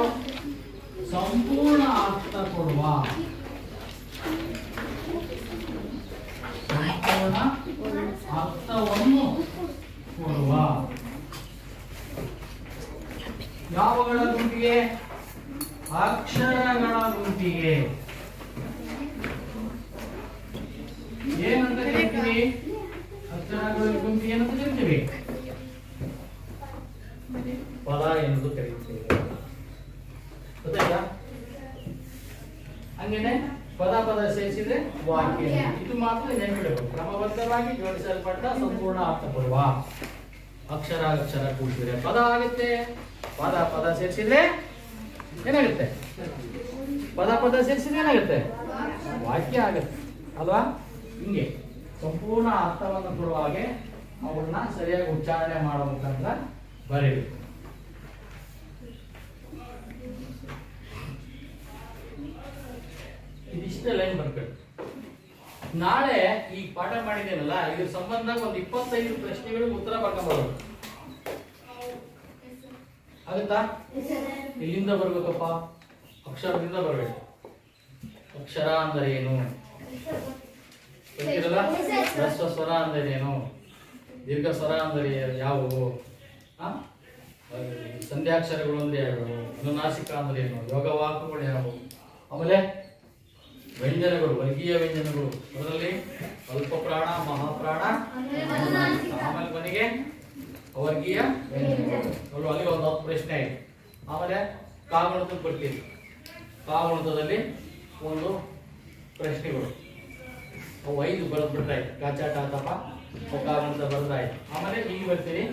ಸಂಪೂರ್ಣ ಅರ್ಥ ಕೊಡುವ, ಸಂಪೂರ್ಣ ಅರ್ಥವನ್ನು ಕೊಡುವ ಯಾವಗಳ ಗುಂಪಿಗೆ? ಅಕ್ಷರಗಳ ಗುಂಪಿಗೆ. ಏನಂತ ಕರಿತೀವಿ? ಅಕ್ಷರಗಳ ಗುಂಪಿಗೆ ಏನಂತ ಕರಿತೀವಿ? ಪದ ಎಂದು ಕರೀತೀವಿ. ಗೊತ್ತಾಯ್ತಾ? ಹಂಗೇನೆ ಪದ ಪದ ಸೇರಿಸಿದ್ರೆ ವಾಕ್ಯ. ಇದು ಮಾತ್ರ ನೆನಪಿಡಬೇಕು. ಕ್ರಮಬದ್ಧವಾಗಿ ಜೋಡಿಸಲ್ಪಟ್ಟ ಸಂಪೂರ್ಣ ಅರ್ಥ ಕೊಡುವ ಅಕ್ಷರ ಅಕ್ಷರ ಕೂಡಿಸಿದ್ರೆ ಪದ ಆಗುತ್ತೆ. ಪದ ಪದ ಸೇರಿಸಿದ್ರೆ ಏನಾಗುತ್ತೆ? ಪದ ಪದ ಸೇರಿಸಿದ್ರೆ ಏನಾಗುತ್ತೆ? ವಾಕ್ಯ ಆಗುತ್ತೆ ಅಲ್ವಾ? ಹಿಂಗೆ ಸಂಪೂರ್ಣ ಅರ್ಥವನ್ನು ಕೊಡುವ ಹಾಗೆ ಅವನ್ನ ಸರಿಯಾಗಿ ಉಚ್ಚಾರಣೆ ಮಾಡೋ ಮುಖಾಂತರ ಬರೀಬೇಕು. ಇದಿಷ್ಟೇ ಲೈನ್ ಬರ್ಬೇಕು. ನಾಳೆ ಈ ಪಾಠ ಮಾಡಿದ್ದೇನಲ್ಲ, ಇದ್ರ ಸಂಬಂಧ ಒಂದು 25 ಪ್ರಶ್ನೆಗಳಿಗೆ ಉತ್ತರ ಬರ್ಕೊಂಡ್ಬರೋದು. ಆಗುತ್ತಾ? ಇಲ್ಲಿಂದ ಬರ್ಬೇಕಪ್ಪ, ಅಕ್ಷರದಿಂದ ಬರ್ಬೇಕು. ಅಕ್ಷರ ಅಂದರೆ ಏನು ಗೊತ್ತಿರಲ್ಲ? ಹ್ರಸ್ವ ಸ್ವರ ಅಂದರೆ ಏನು, ದೀರ್ಘ ಸ್ವರ ಅಂದರೆ ಯಾವುವು, ಸಂಧ್ಯಾಕ್ಷರಗಳು ಅಂದ್ರೆ ಯಾವುವು, ಅನುನಾಸಿಕ ಅಂದ್ರೆ ಏನು, ಯೋಗವಾಕುಗಳು ಯಾವುವು, ಆಮೇಲೆ ವ್ಯಂಜನಗಳು, ವರ್ಗೀಯ ವ್ಯಂಜನಗಳು, ಅದರಲ್ಲಿ ಅಲ್ಪ ಪ್ರಾಣ, ಮಹಾಪ್ರಾಣ, ಆಮೇಲೆ ಕೊನೆಗೆ ಅವರ್ಗೀಯ ವ್ಯಂಜನಗಳು. ಅಲ್ಲಿ ಒಂದು 10 ಪ್ರಶ್ನೆ ಆಯ್ತು. ಆಮೇಲೆ ಕಾಗುಣಿತದ ಕೊಟ್ಟಿದ್ದು, ಕಾಗುಣಿತದಲ್ಲಿ ಒಂದು ಪ್ರಶ್ನೆಗಳು, ಅವು 5 ಬರೆದ್ಬಿಟ್ರಾಯ್ತು. ಕಾಚಾಟ ತಪ ಕಾಗುಣಿತ ಬರೆದಾಯ್ತು. ಆಮೇಲೆ ಈಗ ಬರ್ತೀರಿ,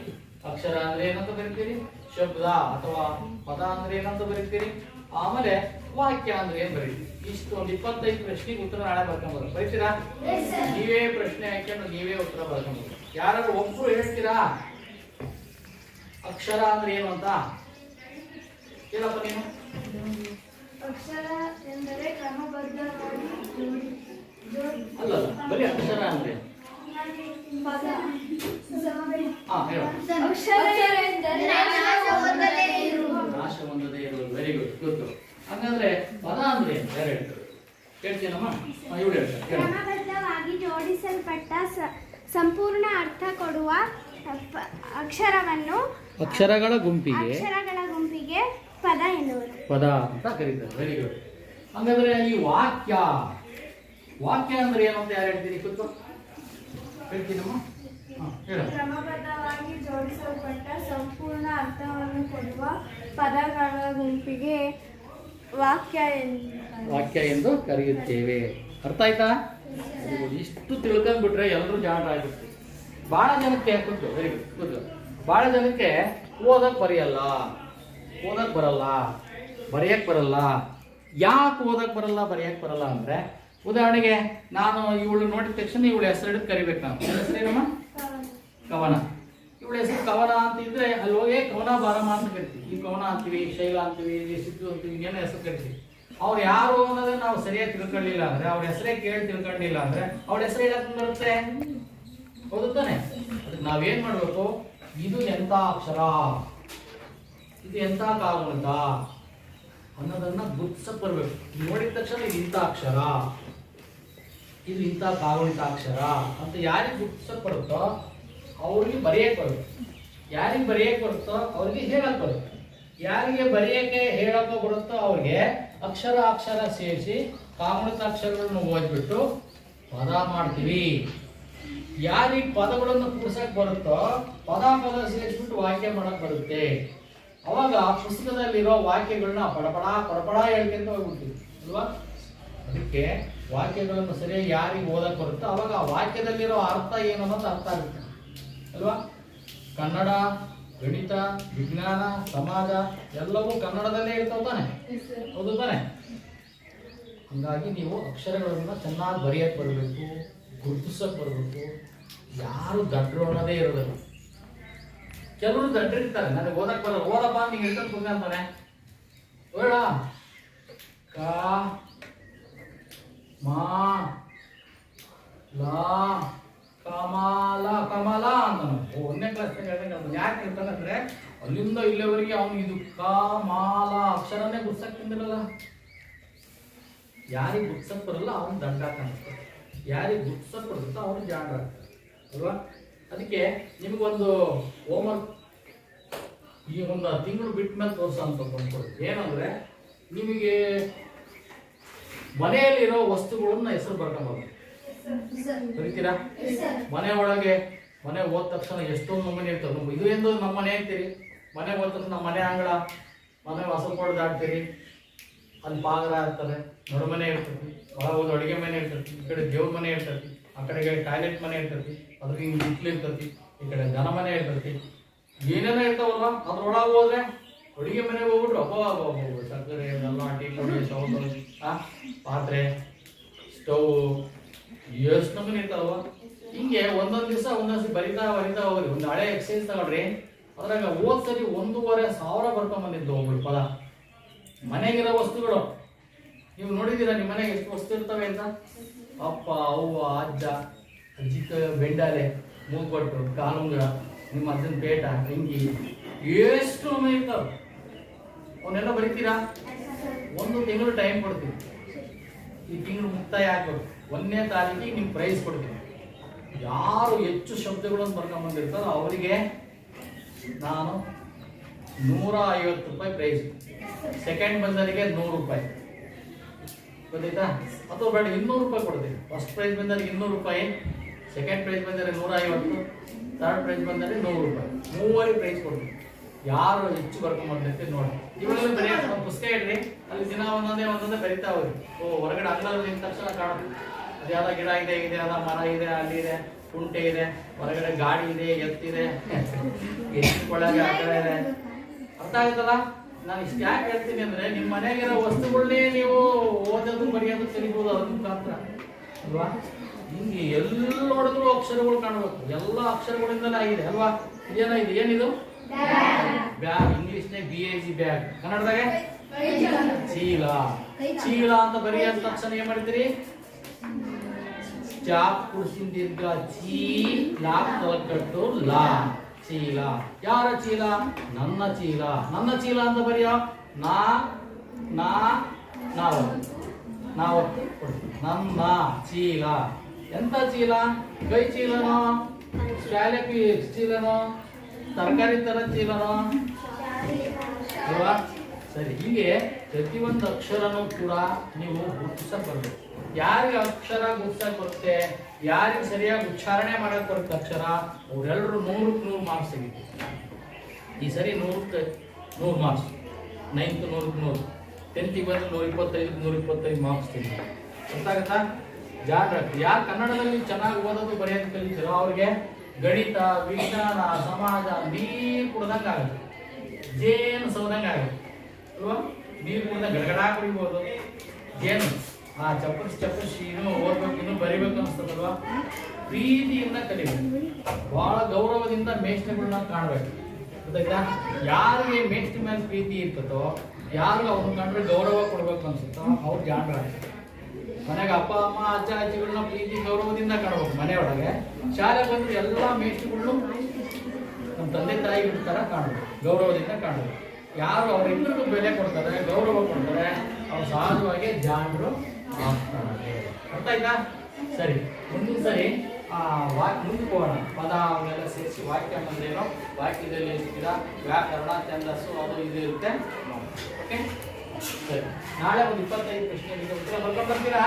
ಅಕ್ಷರ ಅಂದ್ರೆ ಏನಂತ ಬರೀತೀರಿ, ಶಬ್ದ ಅಥವಾ ಪದ ಅಂದ್ರೆ ಏನಂತ ಬರೀತೀರಿ, ಆಮೇಲೆ ವಾಕ್ಯ ಅಂದ್ರೆ ಏನ್ ಬರೀತೀರಿ. ಇಷ್ಟು ಒಂದು 25 ಪ್ರಶ್ನೆಗೆ ಉತ್ತರ ನಾಳೆ ಬರ್ಕೊಂಡ್ಬರು. ಬರೀತೀರಾ? ನೀವೇ ಪ್ರಶ್ನೆ ಹಾಕೊಂಡು ನೀವೇ ಉತ್ತರ ಬರ್ಕೊಂಡ್ಬರು. ಯಾರಾದ್ರೂ ಒಬ್ರು ಹೇಳ್ತೀರಾ ಅಕ್ಷರ ಅಂದ್ರೆ ಏನು ಅಂತ? ಹೇಳಪ್ಪ ನೀನು. ಅಕ್ಷರ ಎಂದರೆ ಕ್ರಮಬದ್ಧವಾಗಿ ಅಲ್ಲ, ಬರೀ ಅಕ್ಷರ ಅಂದ್ರೆ ಪದ. ಹೇಳು. ಅಕ್ಷರ ಎಂದರೆ ನಾಶ ಹೊಂದದೇ ಇರುವುದು. ವೆರಿ ಗುಡ್, ಗೊತ್ತು. ಹಂಗಂದ್ರೆ ಪದ ಅಂದ್ರೆ ಯಾರು ಹೇಳ್ತಾರೆ? ಹೇಳ್ತೀನಮ್ಮ, ಇವ್ರು ಹೇಳ್ತಾರೆ. ಕ್ರಮಬದ್ಧವಾಗಿ ಜೋಡಿಸಲ್ಪಟ್ಟ ಸಂಪೂರ್ಣ ಅರ್ಥ ಕೊಡುವ ಅಕ್ಷರವನ್ನು ಅಕ್ಷರಗಳ ಗುಂಪಿಗೆ ಪದ ಎನ್ನುವರು. ಪದ ಅಂತ ಕರೀತಾರೆ. Very good. ಹಂಗಂದ್ರೆ ಈ ವಾಕ್ಯ ವಾಕ್ಯ ಅಂದ್ರೆ ಏನು ಅಂತ ಯಾರು ಹೇಳ್ತೀರಿ? ಕೂತ್ಕೋ, ಹೇಳ್ತೀನಮ್ಮ. ಹೇಳು. ಕ್ರಮಬದ್ಧವಾಗಿ ಜೋಡಿಸಲ್ಪಟ್ಟ ಸಂಪೂರ್ಣ ಅರ್ಥವನ್ನು ಕೊಡುವ ಪದಗಳ ಗುಂಪಿಗೆ ವಾಕ್ಯ ಎಂದು ಕರೆಯುತ್ತೇವೆ. ಅರ್ಥ ಆಯ್ತಾ? ಇಷ್ಟು ತಿಳ್ಕೊಂಡ್ಬಿಟ್ರೆ ಎಲ್ಲರೂ ಜಾಣರಾಗುತ್ತೆ. ಭಾಳ ಜನಕ್ಕೆ ಕೂತ್ಕೋ, ವೆರಿ ಗುಡ್, ಕೂತ್ಕೋ. ಭಾಳ ಜನಕ್ಕೆ ಓದಕ್ಕೆ ಬರೆಯಲ್ಲ, ಓದಕ್ಕೆ ಬರಲ್ಲ, ಬರೆಯಕ್ಕೆ ಬರಲ್ಲ. ಯಾಕೆ ಓದಕ್ಕೆ ಬರಲ್ಲ, ಬರೆಯಕ್ಕೆ ಬರಲ್ಲ ಅಂದರೆ, ಉದಾಹರಣೆಗೆ ನಾನು ಇವಳು ನೋಡಿದ ತಕ್ಷಣ ಇವಳು ಹೆಸರು ಹಿಡಿದು ಕರಿಬೇಕು. ನಾನು ಹೆಸರೇನಮ್ಮ? ಕವನ. ಇವಳ ಹೆಸರು ಕವನ ಅಂತಿದ್ರೆ ಅಲ್ಲಿ ಹೋಗಿ ಕವನ ಬಾರಮ್ಮ ಅಂತ ಕರಿತೀವಿ. ಈ ಕವನ ಅಂತೀವಿ, ಶೈಲ ಅಂತೀವಿ, ಸಿದ್ದು ಅಂತೀವಿ, ಏನೋ ಹೆಸರು ಕರಿತೀವಿ. ಅವ್ರು ಯಾರು ಅನ್ನೋದನ್ನ ನಾವು ಸರಿಯಾಗಿ ತಿಳ್ಕೊಳ್ಳಿಲ್ಲ ಅಂದ್ರೆ, ಅವ್ರ ಹೆಸರೇ ಕೇಳಿ ತಿಳ್ಕೊಂಡಿಲ್ಲ ಅಂದ್ರೆ ಅವ್ರ ಹೆಸರು ಹೇಳಕ್ ಬರುತ್ತೆ. ಹೌದು ತಾನೆ? ಅದಕ್ಕೆ ನಾವೇನ್ ಮಾಡ್ಬೇಕು? ಇದು ಎಂತ ಅಕ್ಷರ, ಇದು ಎಂತ ಕಾಗುಣಿತ ಅನ್ನೋದನ್ನ ಗುರ್ತಿಸಕ್ ಬರ್ಬೇಕು. ನೋಡಿದ ತಕ್ಷಣ ಇದು ಇಂಥ ಅಕ್ಷರ, ಇದು ಇಂಥ ಕಾಗುಣಿತ ಅಕ್ಷರ ಅಂತ ಯಾರಿಗೆ ಗುರ್ತಿಸಕ್ ಬರುತ್ತೋ ಅವ್ರಿಗೆ ಬರೆಯಕ್ಕೆ ಬರುತ್ತೆ. ಯಾರಿಗೆ ಬರೆಯಕ್ಕೆ ಬರುತ್ತೋ ಅವ್ರಿಗೆ ಹೇಳಕ್ ಬರುತ್ತೆ. ಯಾರಿಗೆ ಬರೆಯಕ್ಕೆ ಹೇಳಕ್ಕೆ ಬರುತ್ತೋ ಅವ್ರಿಗೆ ಅಕ್ಷರ ಅಕ್ಷರ ಸೇರಿಸಿ ಕಾಗುಣಿತ ಅಕ್ಷರಗಳನ್ನು ಓದ್ಬಿಟ್ಟು ಪದ ಮಾಡ್ತೀವಿ. ಯಾರಿಗೆ ಪದಗಳನ್ನು ಕೂಡ್ಸಕ್ ಬರುತ್ತೋ ಪದ ಸೇರಿಸ್ಬಿಟ್ಟು ವಾಕ್ಯ ಮಾಡಕ್ ಬರುತ್ತೆ. ಅವಾಗ ಪುಸ್ತಕದಲ್ಲಿರೋ ವಾಕ್ಯಗಳನ್ನ ಪಡಪಡ ಹೇಳ್ಕೊಂತ ಹೋಗ್ಬಿಡ್ತೀವಿ ಅಲ್ವಾ? ಅದಕ್ಕೆ ವಾಕ್ಯಗಳನ್ನು ಸರಿಯಾಗಿ ಯಾರಿಗೆ ಓದಕ್ ಬರುತ್ತೋ ಅವಾಗ ಆ ವಾಕ್ಯದಲ್ಲಿರೋ ಅರ್ಥ ಏನು ಅನ್ನೋದು ಅರ್ಥ ಆಗುತ್ತೆ ಅಲ್ವಾ? ಕನ್ನಡ, ಗಣಿತ, ವಿಜ್ಞಾನ, ಸಮಾಜ ಎಲ್ಲವೂ ಕನ್ನಡದಲ್ಲೇ ಇರ್ತಾವ ತಾನೆ? ಹೌದು ತಾನೆ? ಹಂಗಾಗಿ ನೀವು ಅಕ್ಷರಗಳನ್ನು ಚೆನ್ನಾಗಿ ಬರೆಯಕ್ಕೆ ಬರಬೇಕು, ಗುರುತಿಸಕ್ಕೆ ಬರಬೇಕು. ಯಾರು ದಡ್ರು ಅನ್ನೋದೇ ಇರೋದಿಲ್ಲ. ಕೆಲವರು ದಡ್ರಿರ್ತಾರೆ, ನನಗೆ ಓದಕ್ಕೆ ಬರಲ್ಲ, ಓದಪ್ಪ ನೀವು ಇಳ್ಕೊಂಡು ಕುಂತಾನೆ ಓಡ ಕ ಮಾ ಲಾ ಕಮಲ ಕಮಲ ಅಂತ 1ನೇ ಕ್ಲಾಸ್ ಯಾಕೆ ಹೇಳ್ತಾನಂದ್ರೆ ಅಲ್ಲಿಂದ ಇಲ್ಲಿವರೆಗೆ ಅವನು ಇದು ಕಮಲ ಅಕ್ಷರನೇ ಗುರ್ಸಕ್ ಬಂದಿರಲ್ಲ. ಯಾರಿಗೆ ಗುರ್ಸಕ್ ಬರಲ್ಲ ಅವನು ದಂಡ ಕಾಣಿಸ್ತಾರೆ, ಯಾರಿಗೆ ಗುರ್ಸಕ್ ಬರುತ್ತೋ ಅವನು ಜಾಣ ಅಲ್ವಾ? ಅದಕ್ಕೆ ನಿಮಗೊಂದು ಹೋಮ್ವರ್ಕ್ ಈ ಒಂದು ತಿಂಗಳು ಬಿಟ್ಟ ಮೇಲೆ ತೋರ್ಸ ಅಂತ ಬಂದ್ಕೊಡಿ. ಏನಂದ್ರೆ ನಿಮಗೆ ಮನೆಯಲ್ಲಿರೋ ವಸ್ತುಗಳನ್ನ ಹೆಸರು ಬರ್ಕೊಂಬೋದು. ಕರಿತೀರಾ? ಮನೆ ಒಳಗೆ ಮನೆ ಹೋದ ತಕ್ಷಣ ಎಷ್ಟೊಂದು ನಮ್ಮನೆ ಇರ್ತದೆ. ಇದು ಎಂದು ನಮ್ಮ ಮನೆ ಅಂತೀರಿ. ಮನೆ ಹೋದ ತಕ್ಷಣ ನಮ್ಮ ಮನೆ ಅಂಗಳ, ಮನೆ ಹೊಸಕೋಡು ದಾಟ್ತೀರಿ, ಅಲ್ಲಿ ಪಾಗರ ಇರ್ತದೆ, ನಡುಮನೆ ಇರ್ತೈತಿ, ಒಳಗೆ ಹೋದ ಅಡುಗೆ ಮನೆ ಇರ್ತೈತಿ, ಈ ಕಡೆ ದೇವ್ರ ಮನೆ ಇರ್ತೈತಿ, ಆ ಕಡೆಗೆ ಟಾಯ್ಲೆಟ್ ಮನೆ ಇರ್ತೈತಿ, ಅದ್ರಿಗೆ ಹಿಂಗೆ ಹಿಟ್ಲು ಇರ್ತೈತಿ, ಈ ಕಡೆ ದನ ಮನೆ ಇರ್ತೈತಿ, ಏನೇನೋ ಇರ್ತಾವಲ್ವ. ಅದ್ರೊಳಗೆ ಹೋದ್ರೆ ಅಡುಗೆ ಮನೆಗೆ ಹೋಗ್ಬಿಟ್ರು ಅಬ್ಬ ಸಕ್ಕರೆ ಎಲ್ಲ ಟೀ ಪುಡಿ ಸೌದು ಪಾತ್ರೆ ಸ್ಟವ್ ಎಷ್ಟು ನಮೂನೆ ಇರ್ತಾವ. ಹಿಂಗೆ ಒಂದೊಂದು ದಿವಸ ಒಂದೊಂದು ಬರಿತಾ ಹೋಗ್ರಿ. ಒಂದು ಹಳೆ ಎಕ್ಸೈಸ್ ತಗೊಳ್ರಿ, ಅದ್ರಾಗ ಹೋದ್ ಸರಿ 1,500 ಬರ್ಕೊಂಬಂದಿದ್ದು ಒಬ್ರು ಪದ. ಮನೆಗಿರೋ ವಸ್ತುಗಳು ನೀವು ನೋಡಿದ್ದೀರಾ? ನಿಮ್ಮ ಮನೆಗೆ ಎಷ್ಟು ವಸ್ತು ಇರ್ತವೆ ಅಂತ? ಅಪ್ಪ, ಅವ್ವ, ಅಜ್ಜ, ಅಜ್ಜಿಕ ಬೆಂಡಾಲೆ, ಮೂಗ್ಬಟ್ಟು, ಕಾಲುಂಗುರ, ನಿಮ್ಮ ಅಜ್ಜನ ಪೇಟ, ತೆಂಗಿ, ಎಷ್ಟು ನಮೂನೆ ಇರ್ತಾವೆ. ಅವನ್ನೆಲ್ಲ ಬರಿತೀರಾ? 1 ತಿಂಗಳು ಟೈಮ್ ಕೊಡ್ತೀವಿ. ಈ ತಿಂಗಳು ಮುಕ್ತಾಯ ಆಗ್ಬೇಕು. 1ನೇ ತಾರೀಕಿಗೆ ನಿಮ್ಗೆ ಪ್ರೈಸ್ ಕೊಡ್ತೀನಿ. ಯಾರು ಹೆಚ್ಚು ಶಬ್ದಗಳನ್ನು ಬರ್ಕೊಂಬಂದಿರ್ತಾರೋ ಅವರಿಗೆ ನಾನು 150 ರೂಪಾಯಿ ಪ್ರೈಸ್. ಸೆಕೆಂಡ್ ಬಂದವರಿಗೆ 100 ರೂಪಾಯಿ ಗೊತ್ತಾಯ್ತಾ? ಅಥವಾ ಬೇಡ 200 ರೂಪಾಯಿ ಕೊಡ್ತೀನಿ. ಫಸ್ಟ್ ಪ್ರೈಸ್ ಬಂದವರಿಗೆ 200 ರೂಪಾಯಿ, ಸೆಕೆಂಡ್ ಪ್ರೈಸ್ ಬಂದರೆ 150, ಥರ್ಡ್ ಪ್ರೈಸ್ ಬಂದರೆ 100 ರೂಪಾಯಿ. 3 ಪ್ರೈಸ್ ಕೊಡ್ತೀನಿ. ಯಾರು ಹೆಚ್ಚು ಬರ್ಕೊಂಬಂದಿರ್ತೀವಿ ನೋಡಿ. ಇವಾಗಲೇ ಬರೀ ಒಂದು ಪುಸ್ತಕ ಇಡ್ರಿ, ಅಲ್ಲಿ ದಿನ ಒಂದೊಂದೇ ಬರಿತಾ ಹೋಗಿ. ಹೊರಗಡೆ ಅಂಗಳದಲ್ಲಿ ನಿಂತ ತಕ್ಷಣ ಕಾಣುತ್ತೆ ಅದ್ಯಾವ ಗಿಡ ಇದೆ, ಇದ್ಯಾವ ಮರ ಇದೆ, ಅಲ್ಲಿ ಇದೆ, ಕುಂಟೆ ಇದೆ, ಹೊರಗಡೆ ಗಾಡಿ ಇದೆ, ಎತ್ತಿದೆ, ಎತ್ತಿಕೊಳ್ಳಾಗೆ ಆ ಕಡೆ ಇದೆ. ಅರ್ಥ ಆಗುತ್ತಲ್ಲ? ನಾನು ಇಷ್ಟು ಯಾಕೆ ಹೇಳ್ತೀನಿ ಅಂದ್ರೆ ನಿಮ್ಮ ಮನೆಗಿರೋ ವಸ್ತುಗಳನ್ನೇ ನೀವು ಓದೋದು ಬರೆಯೋದು ತಿಳಿಬೋದು ಅದ್ರ ಮುಖಾಂತರ ಅಲ್ವಾ? ಹಿಂಗೆ ಎಲ್ಲ ನೋಡಿದ್ರು ಅಕ್ಷರಗಳು ಕಾಣಬೇಕು. ಎಲ್ಲ ಅಕ್ಷರಗಳಿಂದಲೇ ಆಗಿದೆ ಅಲ್ವಾ? ಏನಾಗಿದೆ? ಏನಿದು? ಬ್ಯಾಗ್. ಇಂಗ್ಲಿಷ್ನೇ BAG ಬ್ಯಾಗ್, ಕನ್ನಡದಾಗ ಚೀಲ. ಚೀಲ ಅಂತ ಬರೆಯೋದ ತಕ್ಷಣ ಏನ್ ಮಾಡ್ತೀರಿ? ಚಾಪ್ ಕುರ್ಸಿನ ದೀರ್ಘ ಚೀ, ಲಾಕ್ ತಲಕಟ್ಟು ಲಾ, ಚೀಲ. ಯಾರ ಚೀಲ? ನನ್ನ ಚೀಲ. ನನ್ನ ಚೀಲ ಅಂತ ಬರೆಯೋ ನಾವು ನನ್ನ ಚೀಲ. ಎಂತ ಚೀಲ? ಕೈ ಚೀಲನೋ, ಶಾಲೆ ಚೀಲನೋ, ತರಕಾರಿ ತರ ಚೀಲನೋ ಅಲ್ವಾ? ಸರಿ, ಹೀಗೆ ಪ್ರತಿಯೊಂದು ಅಕ್ಷರನೂ ಕೂಡ ನೀವು ಗುರುತಿಸಕ್ ಬರಬೇಕು. ಯಾರಿಗೆ ಅಕ್ಷರ ಗುರ್ಸಕ್ ಬರುತ್ತೆ, ಯಾರಿಗೆ ಸರಿಯಾಗಿ ಉಚ್ಚಾರಣೆ ಮಾಡಕ್ ಬರುತ್ತೆ ಅಕ್ಷರ, ಅವರೆಲ್ಲರೂ 100ಕ್ಕೆ 100 ಮಾರ್ಕ್ಸ್ ತೆಗಿತಾರೆ. ಈ ಸರಿ 100ಕ್ಕೆ 100 ಮಾರ್ಕ್ಸ್, 9th 100ಕ್ಕೆ 100, 10th ಬಂದು 125ಕ್ಕೆ 125 ಮಾರ್ಕ್ಸ್ ತೆಗಿತಾರೆ. ಗೊತ್ತಾಗತ್ತಾ? ಜಾಗ್ರತೆ. ಯಾರು ಕನ್ನಡದಲ್ಲಿ ಚೆನ್ನಾಗಿ ಓದೋದು ಬರೆಯೋದು ಕಲಿತೀರೋ ಅವ್ರಿಗೆ ಗಣಿತ, ವಿಜ್ಞಾನ, ಸಮಾಜ ನೀರು ಕುಡ್ದಂಗೆ ಆಗುತ್ತೆ, ಜೇನು ಸೌದಂಗೆ ಆಗುತ್ತೆ ಅಲ್ವಾ? ನೀರು ಕುಡ್ದಂಗೆ ಗಡಗಡ ಕುಡಿಬೋದು. ಜೇನು ಚಪ್ಪರಿಸಿ ಇನ್ನೂ ಓದ್ಬೇಕು, ಇನ್ನೂ ಬರಿಬೇಕು ಅನಿಸ್ತದಲ್ವಾ? ಪ್ರೀತಿಯಿಂದ ಕಲಿಬೇಕು, ಬಹಳ ಗೌರವದಿಂದ ಮೇಷ್ಟ್ರುಗಳನ್ನ ಕಾಣಬೇಕು. ಗೊತ್ತಾಯ್ತಾ? ಯಾರಿಗೆ ಮೇಷ್ಟ್ರ ಮೇಲೆ ಪ್ರೀತಿ ಇರ್ತದೋ, ಯಾರು ಅವ್ರನ್ನ ಕಂಡ್ರೆ ಗೌರವ ಕೊಡ್ಬೇಕು ಅನ್ಸುತ್ತೋ ಅವ್ರು ಜಾಣರಾಗ್ತಾರೆ. ಮನೆಗೆ ಅಪ್ಪ ಅಮ್ಮ ಅಜ್ಜ ಅಜ್ಜಿಗಳನ್ನ ಪ್ರೀತಿ ಗೌರವದಿಂದ ಕಾಣಬೇಕು ಮನೆಯೊಳಗೆ. ಶಾಲೆ ಬಂದ್ರೆ ಎಲ್ಲ ಮೇಷ್ಟ್ರುಗಳನ್ನು ನಮ್ಮ ತಂದೆ ತಾಯಿ ತರ ಕಾಣಬೇಕು, ಗೌರವದಿಂದ ಕಾಣಬೇಕು. ಯಾರು ಅವರಿಬ್ಬರಿಗೂ ಬೆಲೆ ಕೊಡ್ತಾರೆ, ಗೌರವ ಕೊಡ್ತಾರೆ, ಅವ್ರು ಸಹಜವಾಗಿ ಜಾಣರು ಆಗ್ತಾರೆ. ಅರ್ಥ ಆಯ್ತಾ? ಸರಿ, ಮುಂದಿನ ಸರಿ ಮುಂದೆ ಹೋಗೋಣ. ಪದ ಅವನ್ನೆಲ್ಲ ಸೇರಿಸಿ ವಾಕ್ಯ ಅಂದ್ರೇನೋ, ವಾಕ್ಯದಲ್ಲಿ ಇರ್ತೀರಾ, ವ್ಯಾಕರಣ, ಛಂದಸ್ಸು ಅದು ಇದು ಇರುತ್ತೆ. ಓಕೆ, ಸರಿ. ನಾಳೆ ಒಂದು 25 ಪ್ರಶ್ನೆ ಉತ್ತರ ಬರ್ಕೊಂಡು ಬರ್ತೀರಾ?